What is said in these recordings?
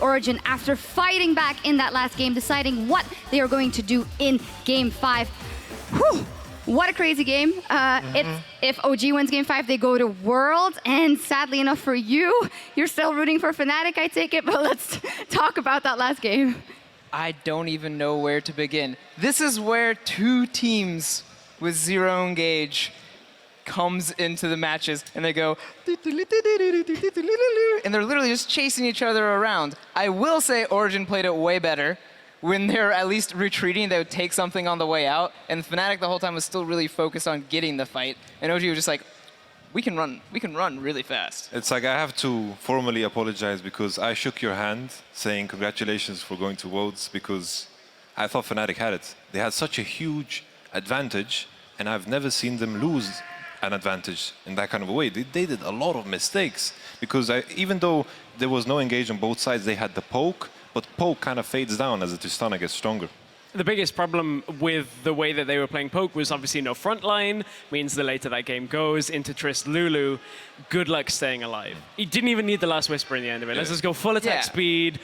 Origen after fighting back in that last game, deciding what they are going to do in Game 5. Whew. What a crazy game. If OG wins Game 5, they go to Worlds, and sadly enough for you, you're still rooting for Fnatic, I take it, but let's talk about that last game. I don't even know where to begin. This is where two teams with zero engage comes into the matches, and they go, and they're literally just chasing each other around. I will say Origen played it way better. When they're at least retreating, they would take something on the way out, and Fnatic the whole time was still really focused on getting the fight, and OG was just like, we can run really fast. It's like I have to formally apologize because I shook your hand saying congratulations for going to Worlds because I thought Fnatic had it. They had such a huge advantage, and I've never seen them lose an advantage in that kind of a way. They did a lot of mistakes because even though there was no engage on both sides, they had the poke, but poke kind of fades down as the Tristana gets stronger. The biggest problem with the way that they were playing poke was obviously no front line, means the later that game goes into Trist Lulu, good luck staying alive. He didn't even need the last Whisper in the end of it. Let's just go full attack speed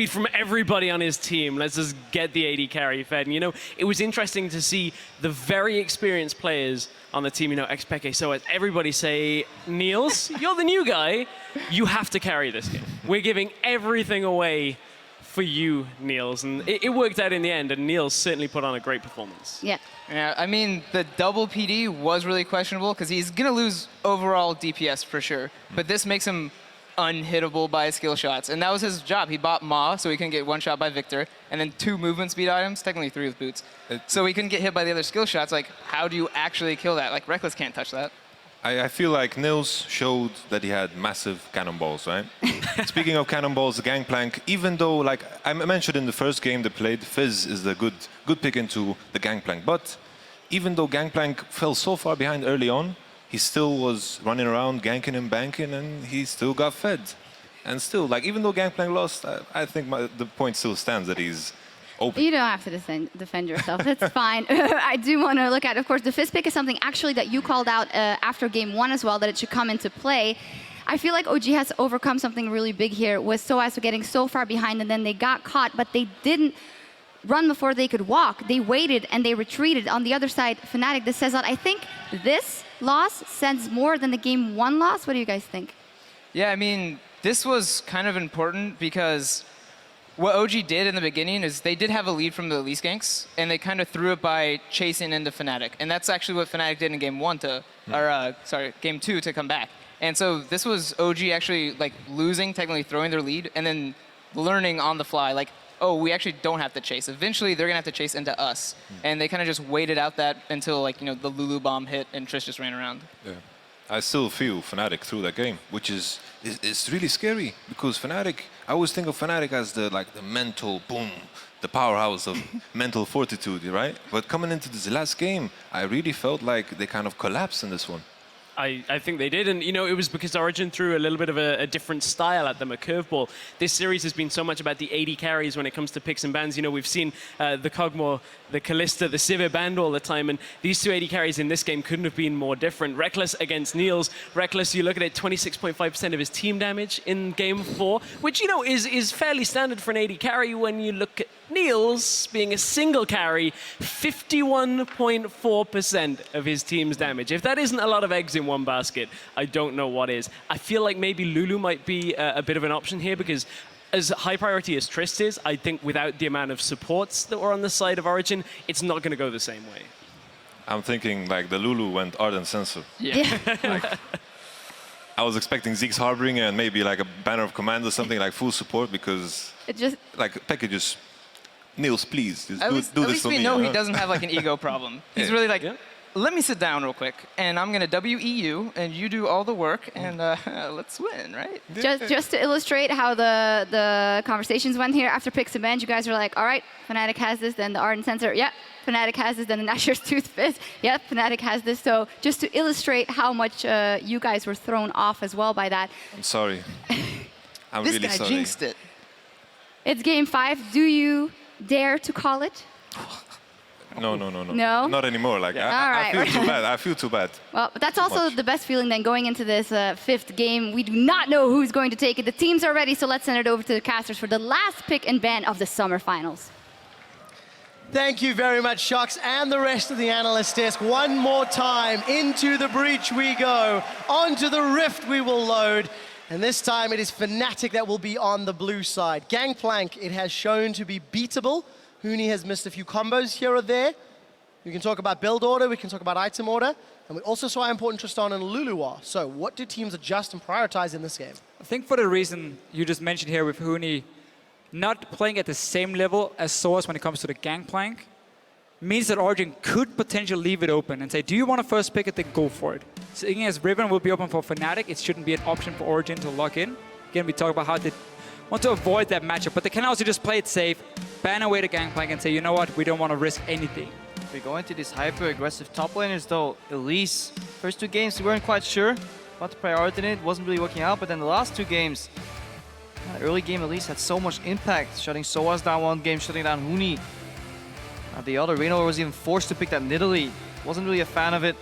from everybody on his team. Let's just get the AD carry fed. And, you know, it was interesting to see the very experienced players on the team, you know, XPeke, so everybody say, Niels, you're the new guy, you have to carry this game. We're giving everything away for you, Niels, and it worked out in the end, and Niels certainly put on a great performance. Yeah. Yeah, I mean, the double PD was really questionable because he's going to lose overall DPS for sure, but this makes him unhittable by skill shots, and that was his job. He bought Ma so he couldn't get one shot by Victor, and then 2 movement speed items, technically 3 with boots. So he couldn't get hit by the other skill shots. Like, how do you actually kill that? Like, Reckless can't touch that. I feel like Nils showed that he had massive cannonballs, right? Speaking of cannonballs, Gangplank, even though, like I mentioned in the first game they played, Fizz is the good pick into the Gangplank. But even though Gangplank fell so far behind early on, he still was running around, ganking and banking, and he still got fed. And still, like, even though Gangplank lost, I think the point still stands that he's open. You don't have to defend yourself. That's fine. I do want to look at, of course, the Fizz pick is something actually that you called out after Game 1 as well, that it should come into play. I feel like OG has overcome something really big here with Soaz getting so far behind, and then they got caught, but they didn't run before they could walk. They waited and they retreated. On the other side, Fnatic, this says that I think this loss sends more than the Game 1 loss. What do you guys think? Yeah, I mean, this was kind of important because what OG did in the beginning is they did have a lead from the Elise ganks, and they kind of threw it by chasing into Fnatic. And that's actually what Fnatic did in Game 1 Game 2 to come back. And so this was OG actually like losing, technically throwing their lead, and then learning on the fly, like, oh, we actually don't have to chase. Eventually, they're gonna have to chase into us. And they kind of just waited out that until, like, you know, the Lulu bomb hit and Trish just ran around. Yeah. I still feel Fnatic through that game, which is really scary because Fnatic, I always think of Fnatic as the mental boom, the powerhouse of mental fortitude, right? But coming into this last game, I really felt like they kind of collapsed in this one. I think they did, and you know, it was because Origen threw a little bit of a different style at them, a curveball. This series has been so much about the AD carries when it comes to picks and bans. You know, we've seen the Kog'Maw, the Kalista, the Sivir banned all the time, and these 2 AD carries in this game couldn't have been more different. Reckless against Niels. Reckless, you look at it, 26.5% of his team damage in Game 4, which, you know, is fairly standard for an AD carry. When you look at Niels being a single carry, 51.4% of his team's damage. If that isn't a lot of eggs in one basket, I don't know what is. I feel like maybe Lulu might be a bit of an option here because as high priority as Trist is, I think without the amount of supports that were on the side of Origen, it's not going to go the same way. I'm thinking like the Lulu went Ardent Sensor. Yeah. I was expecting Zeke's Harbinger and maybe like a Banner of Command or something, like full support, because It just like Pekka just, Niels, please, just At do least this for me. we know he doesn't have like an ego problem. He's really like, Yeah. let me sit down real quick, and I'm gonna WE you, and you do all the work, and let's win, right? just to illustrate how the conversations went here after picks and bans, you guys were like, all right, Fnatic has this, then the Ardent Sensor, yep, Fnatic has this, then the Nashor's Tooth Fizz, yep, Fnatic has this. So just to illustrate how much you guys were thrown off as well by that. I'm sorry. I'm This really guy sorry. jinxed it. It's Game 5. Do you dare to call it? No. No? Not anymore. Like All I right. feel too bad. I feel too bad. Well, but that's also much. the best feeling then going into this fifth game. We do not know who's going to take it. The teams are ready, so let's send it over to the casters for the last pick and ban of the summer finals. Thank you very much, Shocks, and the rest of the analyst desk. One more time, into the breach we go. Onto the rift we will load. And this time it is Fnatic that will be on the blue side. Gangplank, it has shown to be beatable. Huni has missed a few combos here or there. We can talk about build order, we can talk about item order. And we also saw how important Tristana and Lulu are. So what do teams adjust and prioritize in this game? I think for the reason you just mentioned here with Huni not playing at the same level as Source when it comes to the Gangplank means that Origin could potentially leave it open and say, do you want to first pick it, then go for it. Seeing as Riven will be open for Fnatic, it shouldn't be an option for Origin to lock in. Again, we talk about how they want to avoid that matchup, but they can also just play it safe, ban away the Gangplank and say, you know what, we don't want to risk anything. We go into these hyper-aggressive top laners though. Elise, first 2 games we weren't quite sure what to prioritize in it, wasn't really working out, but then the last 2 games, early game Elise had so much impact, shutting Soaz down one game, shutting down Huni. The other, Reynor was even forced to pick that Nidalee. Wasn't really a fan of it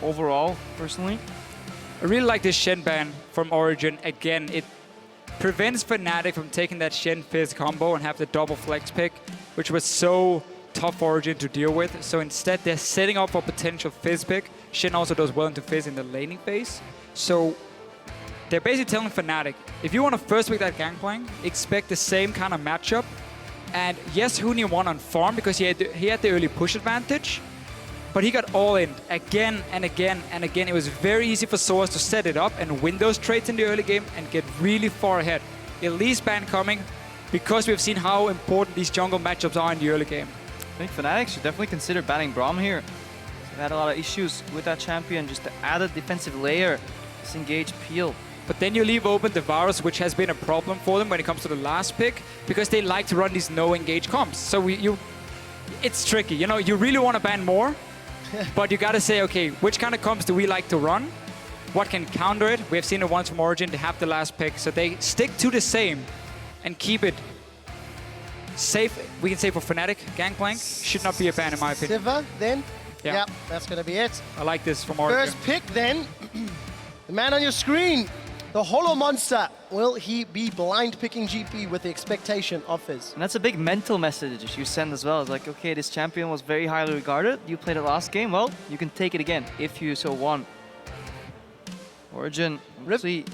overall, personally. I really like this Shen ban from Origin. Again, it prevents Fnatic from taking that Shen Fizz combo and have the double flex pick, which was so tough for Origin to deal with. So instead, they're setting up for potential Fizz pick. Shen also does well into Fizz in the laning phase. So they're basically telling Fnatic, if you want to first pick that Gangplank, expect the same kind of matchup. And yes, Huni won on farm because he had the early push advantage, but he got all in again and again and again. It was very easy for Soaz to set it up and win those trades in the early game and get really far ahead. Elise ban coming because we've seen how important these jungle matchups are in the early game. I think Fnatic should definitely consider banning Braum here. They've had a lot of issues with that champion, just the added defensive layer, disengage peel. But then you leave open the Varus, which has been a problem for them when it comes to the last pick, because they like to run these no-engage comps. So it's tricky. You know, you really want to ban more, but you got to say, okay, which kind of comps do we like to run? What can counter it? We have seen it once from Origin. They have the last pick, so they stick to the same and keep it safe. We can say for Fnatic, Gangplank should not be a ban in my opinion. Siva, then? Yeah. Yep, that's going to be it. I like this from Origin. First pick, then. The man on your screen, the Hollow Monster. Will he be blind picking GP with the expectation of Fizz? And that's a big mental message you send as well. It's like, okay, this champion was very highly regarded. You played it last game, well, you can take it again if you so want. Origin obviously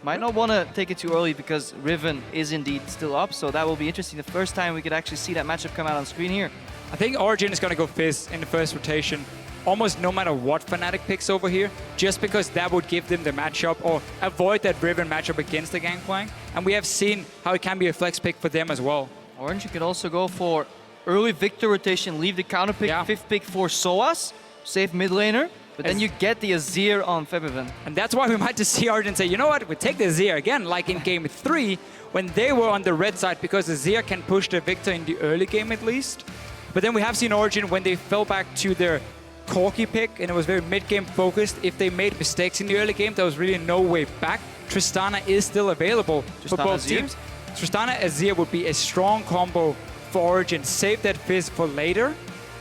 might not want to take it too early because Riven is indeed still up, so that will be interesting. The first time we could actually see that matchup come out on screen here. I think Origin is going to go Fizz in the first rotation, almost no matter what Fnatic picks over here, just because that would give them the matchup or avoid that Riven matchup against the Gangplank. And we have seen how it can be a flex pick for them as well. Orange, you could also go for early Victor rotation, leave the counter pick, 5th pick for Soaz, save mid laner, but then you get the Azir on Febiven. And that's why we might just see Origin say, you know what, we take the Azir again, like in game 3, when they were on the red side, because Azir can push the Victor in the early game at least. But then we have seen Origin when they fell back to their Corki pick, and it was very mid-game focused. If they made mistakes in the early game, there was really no way back. Tristana is still available for both teams. Tristana Azir would be a strong combo for Origin. Save that Fizz for later.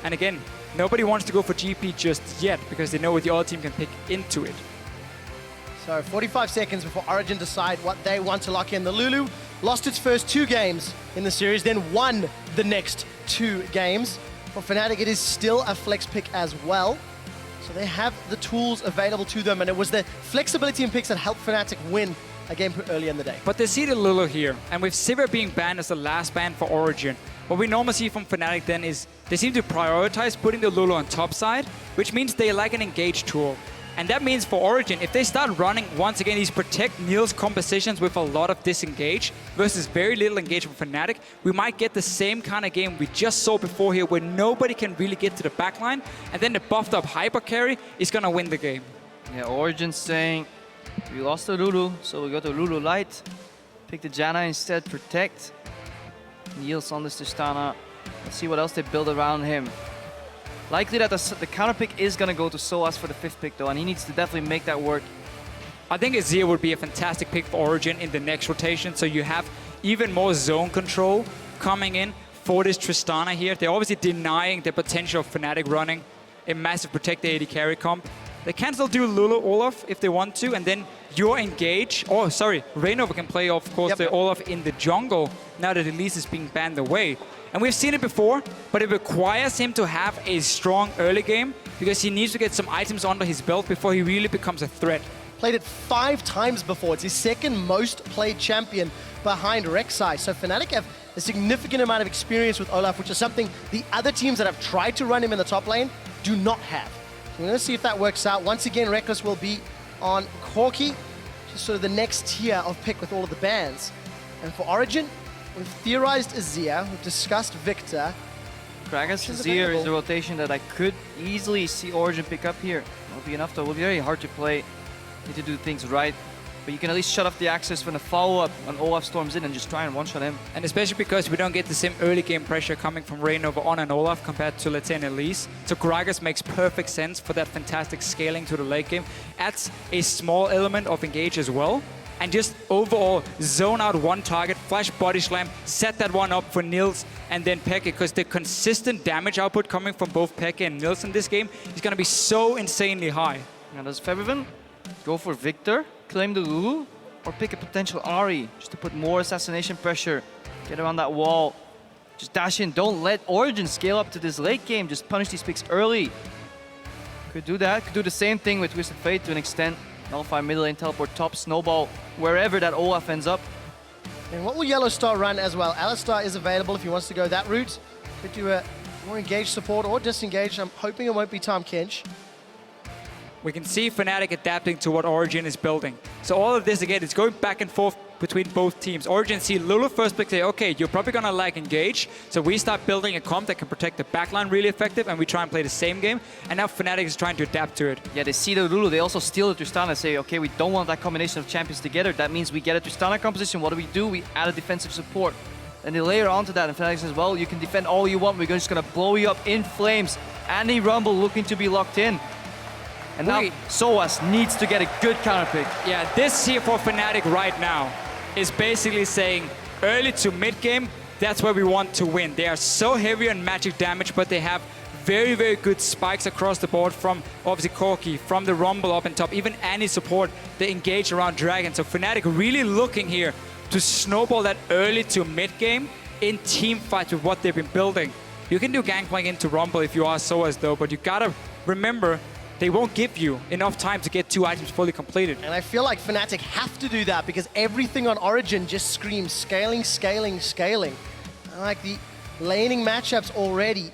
And again, nobody wants to go for GP just yet because they know what the other team can pick into it. So 45 seconds before Origin decide what they want to lock in. The Lulu lost its first 2 games in the series, then won the next 2 games. For Fnatic, it is still a flex pick as well. So they have the tools available to them, and it was the flexibility in picks that helped Fnatic win a game early in the day. But they see the Lulu here, and with Sivir being banned as the last ban for Origin, what we normally see from Fnatic then is they seem to prioritize putting the Lulu on top side, which means they like an engage tool. And that means for Origin, if they start running, once again, these protect Niels compositions with a lot of disengage versus very little engage from Fnatic, we might get the same kind of game we just saw before here, where nobody can really get to the backline, and then the buffed up hyper carry is going to win the game. Yeah, Origin saying, we lost the Lulu, so we got the Lulu Light. Pick the Janna instead, protect. Niels on this Tristana. Let's see what else they build around him. Likely that the counter pick is going to go to Soaz for the 5th pick though, and he needs to definitely make that work. I think Azir would be a fantastic pick for Origin in the next rotation, so you have even more zone control coming in. for this Tristana here. They're obviously denying the potential of Fnatic running a massive protect AD carry comp. They can still do Lulu Olaf if they want to, and then your engage, Reynova can play, of course, the Olaf in the jungle now that Elise is being banned away. And we've seen it before, but it requires him to have a strong early game because he needs to get some items under his belt before he really becomes a threat. Played it 5 times before. It's his second most played champion behind Rek'Sai. So Fnatic have a significant amount of experience with Olaf, which is something the other teams that have tried to run him in the top lane do not have. So we're going to see if that works out. Once again, Rekkles will be on Corki, just sort of the next tier of pick with all of the bans. And for Origin, we've theorized Azir, we've discussed Victor. Gragas Azir is a rotation that I could easily see Origin pick up here. Won't be enough though, it will be very hard to play. Need to do things right. But you can at least shut off the access when the follow-up when Olaf storms in and just try and one-shot him. And especially because we don't get the same early game pressure coming from Reynova on an Olaf compared to, let's say, an Elise. So Gragas makes perfect sense for that fantastic scaling to the late game. Adds a small element of engage as well. And just overall zone out one target, flash body slam, set that one up for Nils and then Peke, because the consistent damage output coming from both Peke and Nils in this game is going to be so insanely high. Now does Febiven go for Victor, claim the Lulu, or pick a potential Ahri just to put more assassination pressure, get around that wall, just dash in, don't let Origin scale up to this late game, just punish these picks early. Could do that, could do the same thing with Twisted Fate to an extent, nullify middle lane, teleport top, snowball, wherever that Olaf ends up. And what will Yellow Star run as well? Alistar is available if he wants to go that route. Could do a more engaged support or disengage. I'm hoping it won't be Tahm Kench. We can see Fnatic adapting to what Origin is building. So all of this, again, is going back and forth between both teams. Origin see Lulu first pick, say, okay, you're probably going to lag engage. So we start building a comp that can protect the backline really effective, and we try and play the same game. And now Fnatic is trying to adapt to it. Yeah, they see the Lulu, they also steal the Tristana, say, okay, we don't want that combination of champions together. That means we get a Tristana composition. What do? We add a defensive support. And they layer onto that, and Fnatic says, well, you can defend all you want. We're just going to blow you up in flames. Andy Rumble looking to be locked in. And now Soaz needs to get a good counter pick. Yeah, this here for Fnatic right now is basically saying early to mid game, that's where we want to win. They are so heavy on magic damage, but they have very, very good spikes across the board from obviously Corki, from the Rumble up and top, even any support they engage around Dragon. So Fnatic really looking here to snowball that early to mid game in team fights with what they've been building. You can do Gangplank into Rumble if you are Soaz though, but you gotta remember they won't give you enough time to get 2 items fully completed. And I feel like Fnatic have to do that because everything on Origin just screams scaling, scaling, scaling. I like the laning matchups already.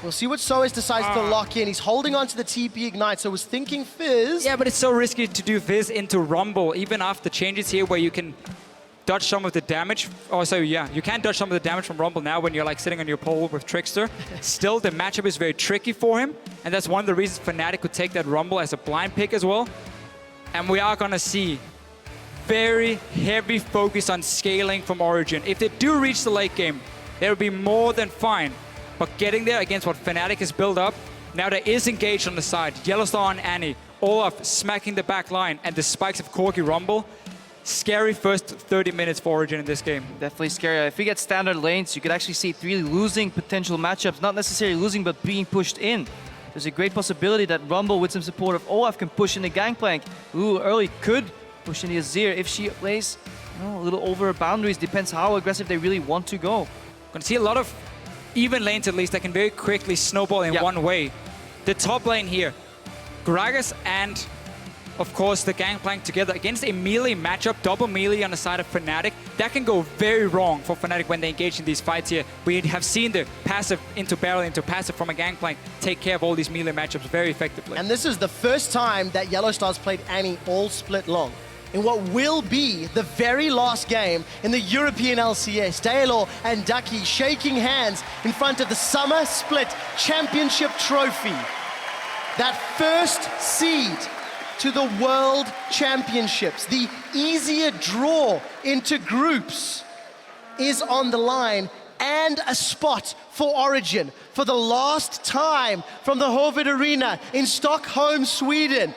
We'll see what Soaz decides to lock in. He's holding on to the TP Ignite, so was thinking Fizz. Yeah, but it's so risky to do Fizz into Rumble, even after changes here where you can dodge some of the damage. Also, yeah, you can dodge some of the damage from Rumble now when you're like sitting on your pole with Trickster. Still, the matchup is very tricky for him, and that's one of the reasons Fnatic could take that Rumble as a blind pick as well. And we are gonna see very heavy focus on scaling from Origin. If they do reach the late game, they'll be more than fine. But getting there against what Fnatic has built up, now there is engaged on the side. Yellowstar on Annie, Olaf smacking the back line, and the spikes of Corki Rumble. Scary first 30 minutes for Origin in this game. Definitely scary. If we get standard lanes, you could actually see it really losing potential matchups. Not necessarily losing, but being pushed in. There's a great possibility that Rumble, with some support of Olaf, can push in the Gangplank. Ooh, early could push in the Azir if she plays a little over her boundaries. Depends how aggressive they really want to go. Gonna see a lot of even lanes at least that can very quickly snowball in one way. The top lane here, Gragas and of course the Gangplank together against a melee matchup, double melee on the side of Fnatic. That can go very wrong for Fnatic when they engage in these fights here. We have seen the passive into barrel into passive from a Gangplank take care of all these melee matchups very effectively. And this is the first time that Yellow Stars played Annie all split long. In what will be the very last game in the European LCS, Daelor and Ducky shaking hands in front of the Summer Split Championship Trophy. That first seed to the World Championships, the easier draw into groups, is on the line, and a spot for Origin for the last time from the Hoved Arena in Stockholm, Sweden.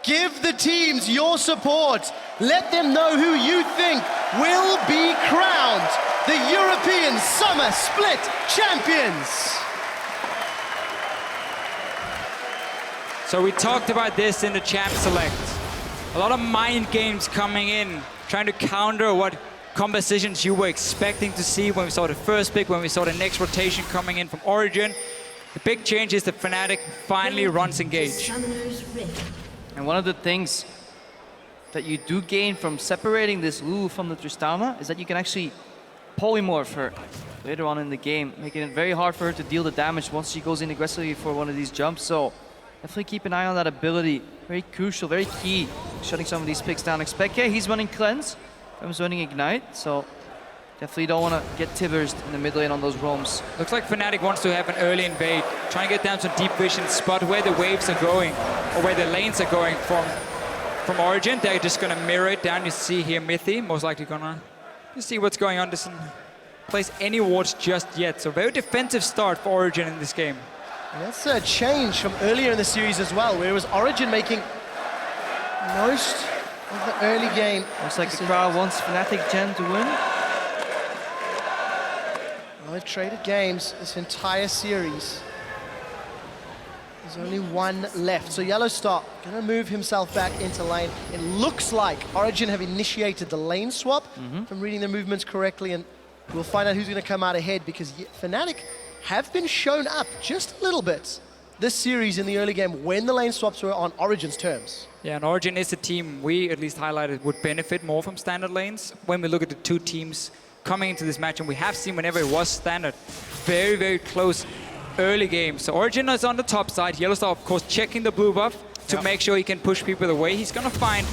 Give the teams your support. Let them know who you think will be crowned the European Summer Split Champions. So we talked about this in the Champ Select. A lot of mind games coming in, trying to counter what compositions you were expecting to see when we saw the first pick, when we saw the next rotation coming in from Origin. The big change is that Fnatic finally runs engage. And one of the things that you do gain from separating this Lulu from the Tristana is that you can actually polymorph her later on in the game, making it very hard for her to deal the damage once she goes in aggressively for one of these jumps. So definitely keep an eye on that ability. Very crucial, very key, shutting some of these picks down. Expeke, he's running Cleanse, Fem's running Ignite, so definitely don't want to get Tibbers in the mid lane on those roams. Looks like Fnatic wants to have an early invade, trying to get down some deep vision spot where the waves are going, or where the lanes are going from Origin. They're just gonna mirror it down. You see here Mithy, most likely gonna just see what's going on. Doesn't place any wards just yet. So very defensive start for Origin in this game. And that's a change from earlier in the series as well, where it was Origin making most of the early game. Looks like the crowd wants Fnatic Gen to win. Well, they've traded games this entire series. There's only one left. So Yellowstar gonna move himself back into lane. It looks like Origin have initiated the lane swap, if I'm reading their movements correctly, and we'll find out who's gonna come out ahead, because Fnatic have been shown up just a little bit this series in the early game when the lane swaps were on Origin's terms. Yeah, and Origin is a team we at least highlighted would benefit more from standard lanes. When we look at the two teams coming into this match, and we have seen whenever it was standard, very, very close early game. So Origin is on the top side. Yellowstar, of course, checking the blue buff to make sure he can push people away. He's gonna find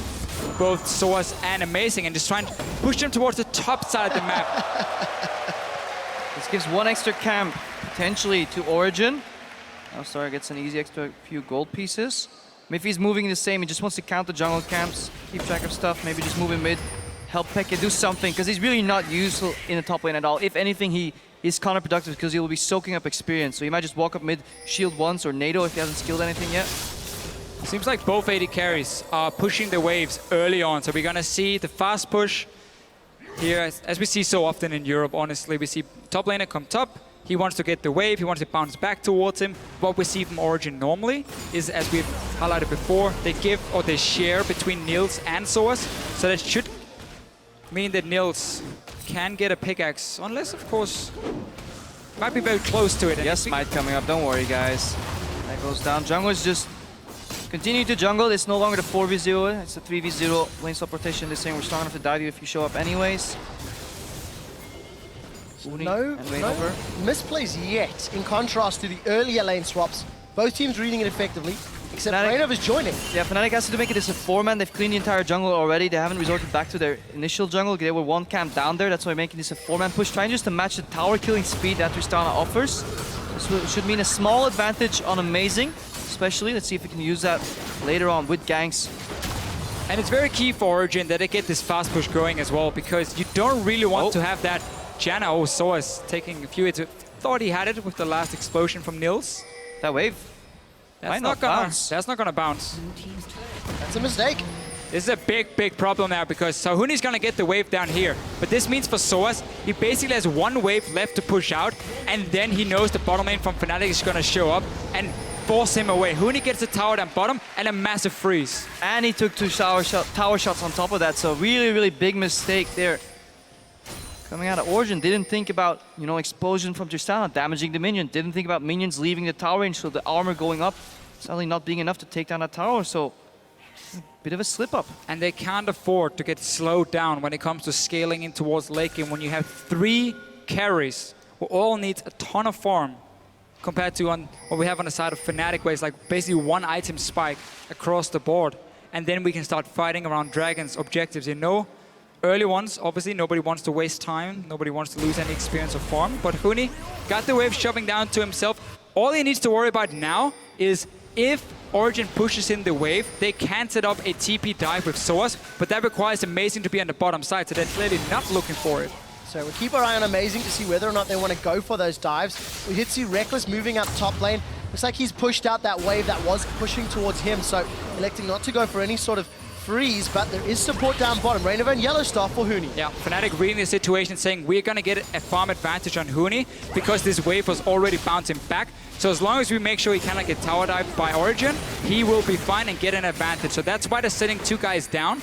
both Soaz and Amazing and just trying to push them towards the top side of the map. This gives one extra camp potentially to Origin. Now Star gets an easy extra few gold pieces. Miffy's moving the same. He just wants to count the jungle camps, keep track of stuff, maybe just move in mid, help Peke do something, because he's really not useful in the top lane at all. If anything, he is counterproductive because he will be soaking up experience. So he might just walk up mid, shield once, or nado if he hasn't skilled anything yet. Seems like both AD carries are pushing the waves early on. So we're gonna see the fast push here, as we see so often in Europe, honestly. We see top laner come top. He wants to get the wave, he wants to bounce back towards him. What we see from Origin normally is, as we've highlighted before, they give or they share between Nils and Soaz. So that should mean that Nils can get a pickaxe, unless, of course, might be very close to it. Yes, Smite coming up, don't worry guys. That goes down. Jungle is just continue to jungle. It's no longer the 4v0, it's a 3v0 lane swap rotation. They're saying we're strong enough to dive you if you show up anyways. Uni No and Rainover. misplays yet, in contrast to the earlier lane swaps. Both teams reading it effectively, except Fnatic- Rainover's joining. Yeah, Fnatic has to make it as a 4-man. They've cleaned the entire jungle already. They haven't resorted back to their initial jungle. They were one camp down there. That's why making this a 4-man push, trying just to match the tower killing speed that Tristana offers. This should mean a small advantage on Amazing, especially. Let's see if we can use that later on with ganks. And it's very key for Origin that they get this fast push going as well, because you don't really want to have that Janna. Oh, Soaz taking a few hits. Thought he had it with the last explosion from Nils. That wave. That's Might not not gonna. bounce. That's not gonna bounce. That's a mistake. This is a big, big problem now, because Sahuni's gonna get the wave down here. But this means for Soaz, he basically has one wave left to push out, and then he knows the bottom lane from Fnatic is gonna show up and force him away. Huni gets the tower down bottom and a massive freeze. And he took two tower shots on top of that, so really, really big mistake there. Coming out of Origin, didn't think about, you know, explosion from Tristana, damaging the minion. Didn't think about minions leaving the tower range, so the armor going up, suddenly not being enough to take down that tower, so bit of a slip up. And they can't afford to get slowed down when it comes to scaling in towards late game, when you have 3 carries who all need a ton of farm, compared to on what we have on the side of Fnatic, where it's like basically one item spike across the board. And then we can start fighting around Dragon's objectives, you know? Early ones, obviously, nobody wants to waste time. Nobody wants to lose any experience or farm. But Huni got the wave shoving down to himself. All he needs to worry about now is if Origin pushes in the wave, they can set up a TP dive with Soaz, but that requires Amazing to be on the bottom side, so they're clearly not looking for it. So we'll keep our eye on Amazing to see whether or not they want to go for those dives. We did see Reckless moving up top lane. Looks like he's pushed out that wave that was pushing towards him, so electing not to go for any sort of freeze, but there is support down bottom. Rainova and Yellowstar for Huni. Yeah, Fnatic reading the situation, saying we're going to get a farm advantage on Huni because this wave was already bouncing back. So as long as we make sure he cannot get tower dived by Origin, he will be fine and get an advantage. So that's why they're sitting 2 guys down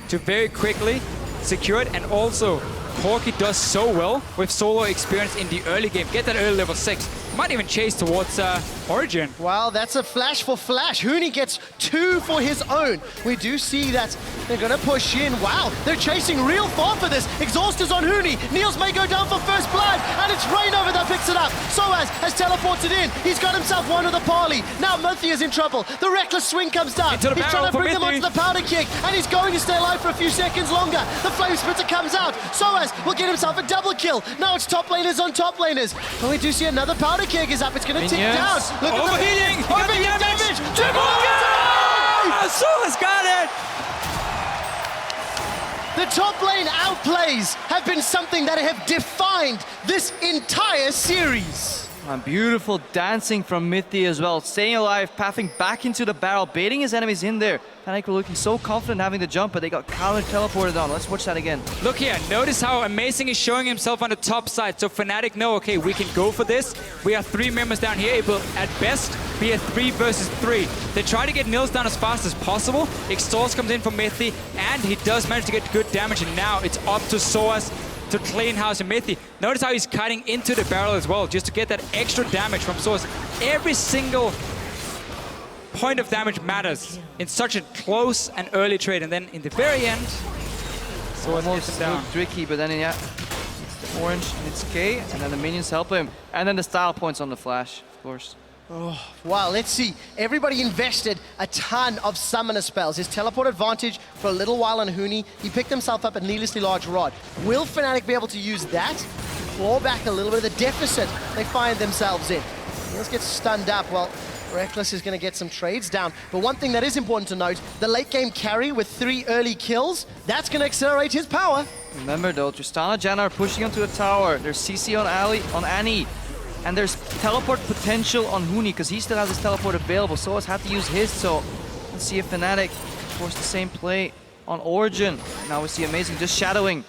to very quickly secure it. And also, Corki does so well with solo experience in the early game. Get that early level 6. Might even chase towards Origin. Wow, that's a flash for Flash. Huni gets 2 for his own. We do see that they're going to push in. Wow, they're chasing real far for this. Exhaust is on Huni. Niels may go down for first blood, and it's Rainover that picks it up. Soaz has teleported in. He's got himself one of the parley. Now Murphy is in trouble. The reckless swing comes down. Into the He's barrel trying to for bring them Mithy. onto the powder kick, and he's going to stay alive for a few seconds longer. The flame splitter comes out. Soaz will get himself a double kill. Now it's top laners on top laners. And we do see another powder kick is up. It's going to tick Minions. down. Look at Overheating! the overheating damage. Solas got it! The top lane outplays have been something that have defined this entire series. And beautiful dancing from Mithy as well. Staying alive, pathing back into the barrel, baiting his enemies in there. Fnatic were looking so confident having the jump, but they got counter teleported on. Let's watch that again. Look here, notice how Amazing is showing himself on the top side. So Fnatic know, okay, we can go for this. We have 3 members down here. It will, at best, be a 3 versus 3. They try to get Nils down as fast as possible. Exhaust comes in from Mithy, and he does manage to get good damage. And now it's up to Soaz to clean house and Mithy. Notice how he's cutting into the barrel as well, just to get that extra damage from Soaz. Every single point of damage matters in such a close and early trade. And then in the very end, Soaz gets Almost him down. looked tricky, but then yeah, it's the orange and it's K, and then the minions help him. And then the style points on the flash, of course. Wow, let's see. Everybody invested a ton of summoner spells. His teleport advantage for a little while on Huni. He picked himself up a needlessly large rod. Will Fnatic be able to use that? Claw back a little bit of the deficit they find themselves in. Let's get stunned up. Well, Reckless is going to get some trades down. But one thing that is important to note, the late game carry with 3 early kills, that's going to accelerate his power. Remember though, Tristana, Janna are pushing onto the tower. There's CC on Annie. And there's teleport potential on Huni because he still has his teleport available. Soaz had to use his, so let's see if Fnatic force the same play on Origin. Now we see Amazing just shadowing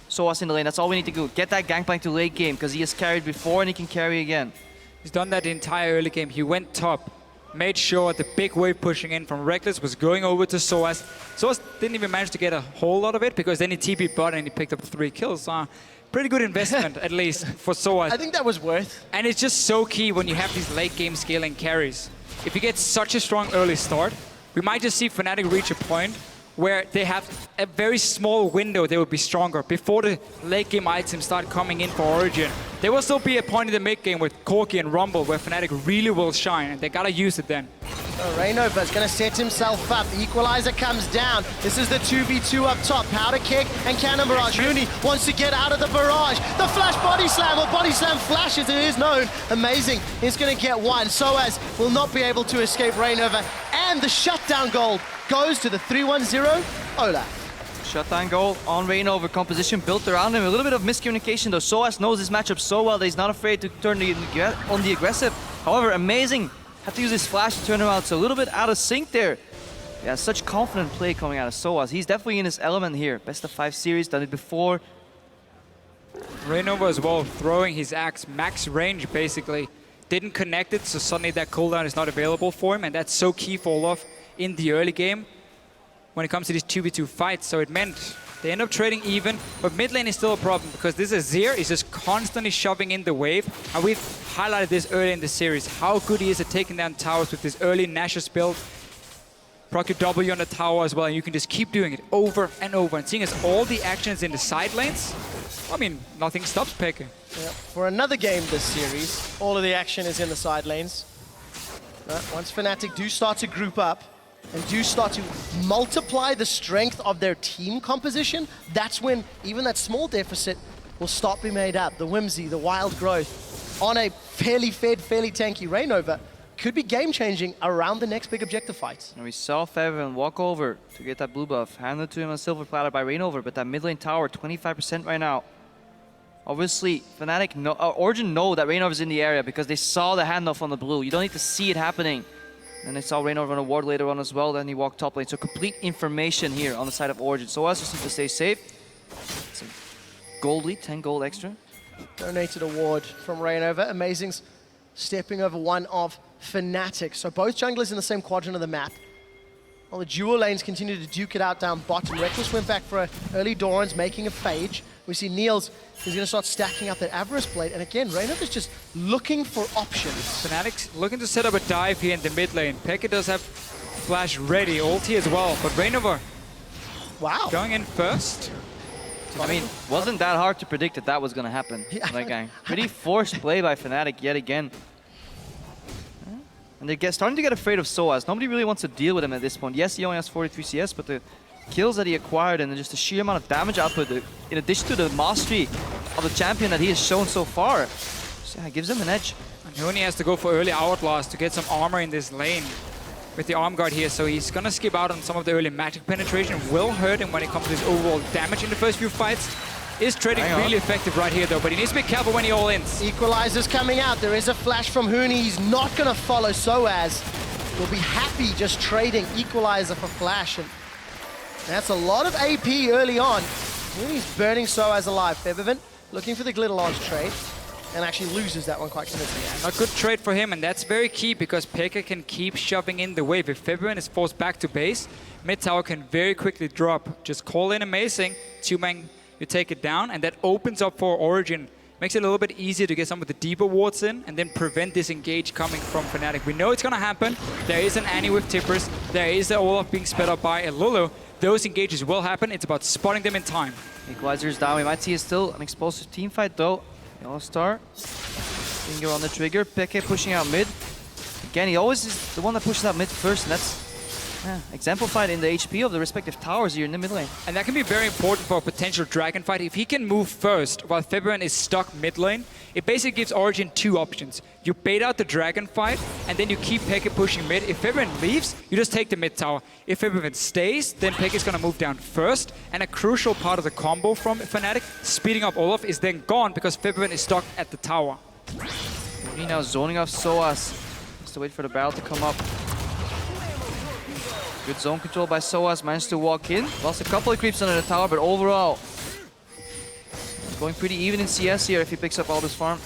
Soaz in the lane. That's all we need to do. Get that Gangplank to late game because he has carried before and he can carry again. He's done that the entire early game. He went top, made sure the big wave pushing in from Reckless was going over to Soaz. Soaz didn't even manage to get a whole lot of it because then he TP'd bot and he picked up 3 kills. Pretty good investment, at least, for Soaz. I think that was worth. And it's just so key when you have these late game scaling carries. If you get such a strong early start, we might just see Fnatic reach a point where they have a very small window they will be stronger before the late game items start coming in for Origin. There will still be a point in the mid game with Corki and Rumble where Fnatic really will shine, and they gotta use it then. Rainover is going to set himself up. The equalizer comes down. This is the 2v2 up top. Powder kick and cannon barrage. Huni wants to get out of the barrage. The flash body slam, or body slam flash as it is known. Amazing. He's going to get 1. Soaz will not be able to escape Rainover. And the shutdown goal goes to the 3-1-0 Olaf. Shutdown goal on Rainover. Composition built around him. A little bit of miscommunication though. Soaz knows this matchup so well that he's not afraid to turn on the aggressive. However, Amazing had to use his flash to turn him out, so a little bit out of sync there. Yeah, such confident play coming out of Soaz. He's definitely in his element here. Best of 5 series, done it before. Rainover as well, throwing his axe max range basically. Didn't connect it, so suddenly that cooldown is not available for him, and that's so key for Olaf in the early game when it comes to these 2v2 fights. So it meant they end up trading even, but mid lane is still a problem because this Azir is just constantly shoving in the wave, and we've highlighted this early in the series, how good he is at taking down towers with this early Nashor's build. Proc your W on the tower as well, and you can just keep doing it over and over. And seeing as all the actions in the side lanes, I mean, nothing stops Peke. Yeah. For another game this series, all of the action is in the side lanes. Once Fnatic do start to group up and do start to multiply the strength of their team composition, that's when even that small deficit will start being made up. The Whimsy, the Wild Growth, on a fairly fed, fairly tanky Rainover, could be game-changing around the next big objective fight. And we saw Fabian walk over to get that blue buff, handed to him on silver platter by Rainover, but that mid lane tower, 25% right now. Obviously, Fnatic, Origin know that Reynov is in the area because they saw the handoff on the blue. You don't need to see it happening. And they saw Reynov run a ward later on as well, then he walked top lane. So complete information here on the side of Origin. So us just need to stay safe. It's a gold lead, 10 gold extra. Donated award from Reignover. Amazing's stepping over one of Fnatic. So both junglers in the same quadrant of the map. While the dual lanes continue to duke it out down bottom. Reckless went back for an early Doran's, making a Phage. We see Niels is going to start stacking up that Avarice Blade. And again, Reignover is just looking for options. Fnatic's looking to set up a dive here in the mid lane. Pekka does have flash ready, ulti as well, but Reignover Wow. going in first. I mean, wasn't that hard to predict that that was going to happen. Like a pretty forced play by Fnatic yet again. And they're starting to get afraid of Soaz. Nobody really wants to deal with him at this point. Yes, he only has 43 CS, but the kills that he acquired and just the sheer amount of damage output, in addition to the mastery of the champion that he has shown so far, so yeah, gives him an edge. And Huni has to go for early Outlaws to get some armor in this lane with the arm guard here, so he's gonna skip out on some of the early magic penetration. Will hurt him when it comes to his overall damage in the first few fights. Is trading really effective right here though, but he needs to be careful when he all-ins. Equalizer's coming out. There is a flash from Huni. He's not going to follow Soaz. Will be happy just trading Equalizer for flash. And that's a lot of AP early on. Huni's burning Soaz alive. Febiven looking for the Glitterlance trade and actually loses that one quite convincingly. A good trade for him, and that's very key because Pekka can keep shoving in the wave. If Febiven is forced back to base, mid tower can very quickly drop. Just call in Amazing, two-man, you take it down, and that opens up for Origin. Makes it a little bit easier to get some of the deeper wards in and then prevent disengage coming from Fnatic. We know it's going to happen. There is an Annie with Tippers. There is the Olaf being sped up by a Lulu. Those engages will happen. It's about spotting them in time. Equalizer's down. We might see still an explosive team fight though. Yellow Star, finger on the trigger. Peke pushing out mid. Again, he always is the one that pushes out mid first, and that's exemplified in the HP of the respective towers here in the mid lane. And that can be very important for a potential dragon fight. If he can move first while Febiven is stuck mid lane, it basically gives Origin two options. You bait out the dragon fight, and then you keep Peke pushing mid. If Febiven leaves, you just take the mid tower. If Febiven stays, then Peke is going to move down first. And a crucial part of the combo from Fnatic, speeding up Olaf, is then gone because Febiven is stuck at the tower. He now zoning off Soaz. Just to wait for the barrel to come up. Good zone control by Soaz, managed to walk in. Lost a couple of creeps under the tower, but overall, going pretty even in CS here if he picks up all this farm.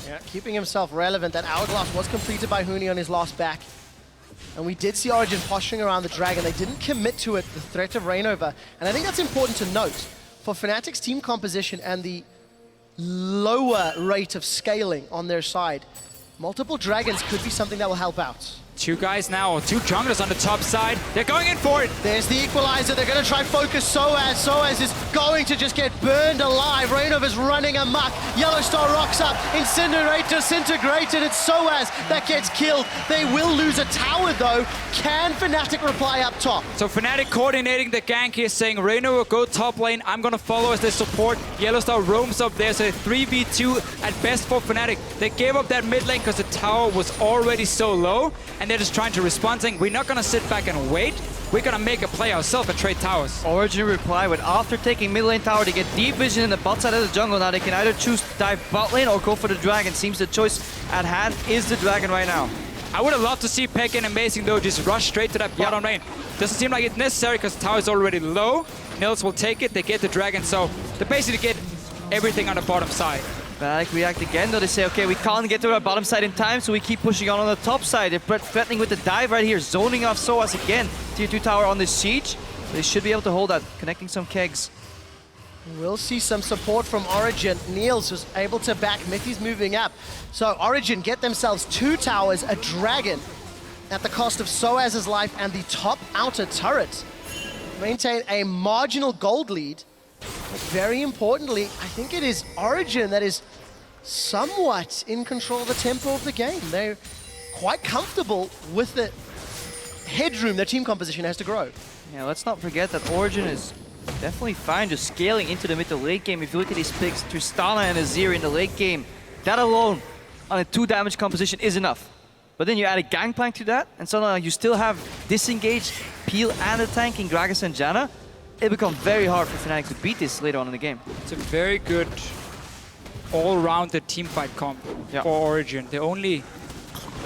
Yeah, keeping himself relevant. That Hourglass was completed by Huni on his last back. And we did see Origin posturing around the dragon. They didn't commit to it, the threat of Reignover. And I think that's important to note. For Fnatic's team composition and the lower rate of scaling on their side, multiple dragons could be something that will help out. Two guys now, or two junglers on the top side. They're going in for it. There's the Equalizer. They're going to try and focus Soaz. Soaz is going to just get burned alive. Reignover's running amok. Yellow Star rocks up. Incinerate, disintegrated. It's Soaz that gets killed. They will lose a tower, though. Can Fnatic reply up top? So Fnatic coordinating the gank here, saying Reignover go top lane. I'm going to follow as they support. Yellow Star roams up there, so 3v2 at best for Fnatic. They gave up that mid lane because the tower was already so low. And they're just trying to respond, saying, we're not going to sit back and wait. We're going to make a play ourselves and trade towers. Origin reply with after taking mid lane tower to get deep vision in the bot side of the jungle. Now they can either choose to dive bot lane or go for the dragon. Seems the choice at hand is the dragon right now. I would have loved to see Pekka and Amazing though just rush straight to that bottom lane. Doesn't seem like it's necessary because the tower is already low. Nils will take it, they get the dragon, so they basically get everything on the bottom side. Fnatic react again though. They say, okay, we can't get to our bottom side in time, so we keep pushing on the top side. They're threatening with the dive right here, zoning off Soaz again. Tier 2 tower on the siege. They should be able to hold that, connecting some kegs. We'll see some support from Origin. Niels was able to back. Mithy's moving up. So Origin get themselves two towers, a dragon, at the cost of Soaz's life and the top outer turret. Maintain a marginal gold lead. But very importantly, I think it is Origin that is somewhat in control of the tempo of the game. They're quite comfortable with the headroom their team composition has to grow. Yeah, let's not forget that Origin is definitely fine just scaling into the mid to late game. If you look at these picks, Tristana and Azir in the late game, that alone on a 2 damage composition is enough. But then you add a Gangplank to that, and so now you still have disengaged Peel and a tank in Gragas and Janna. It becomes very hard for Fnatic to beat this later on in the game. It's a very good all-rounded teamfight comp Yeah. for Origin. The only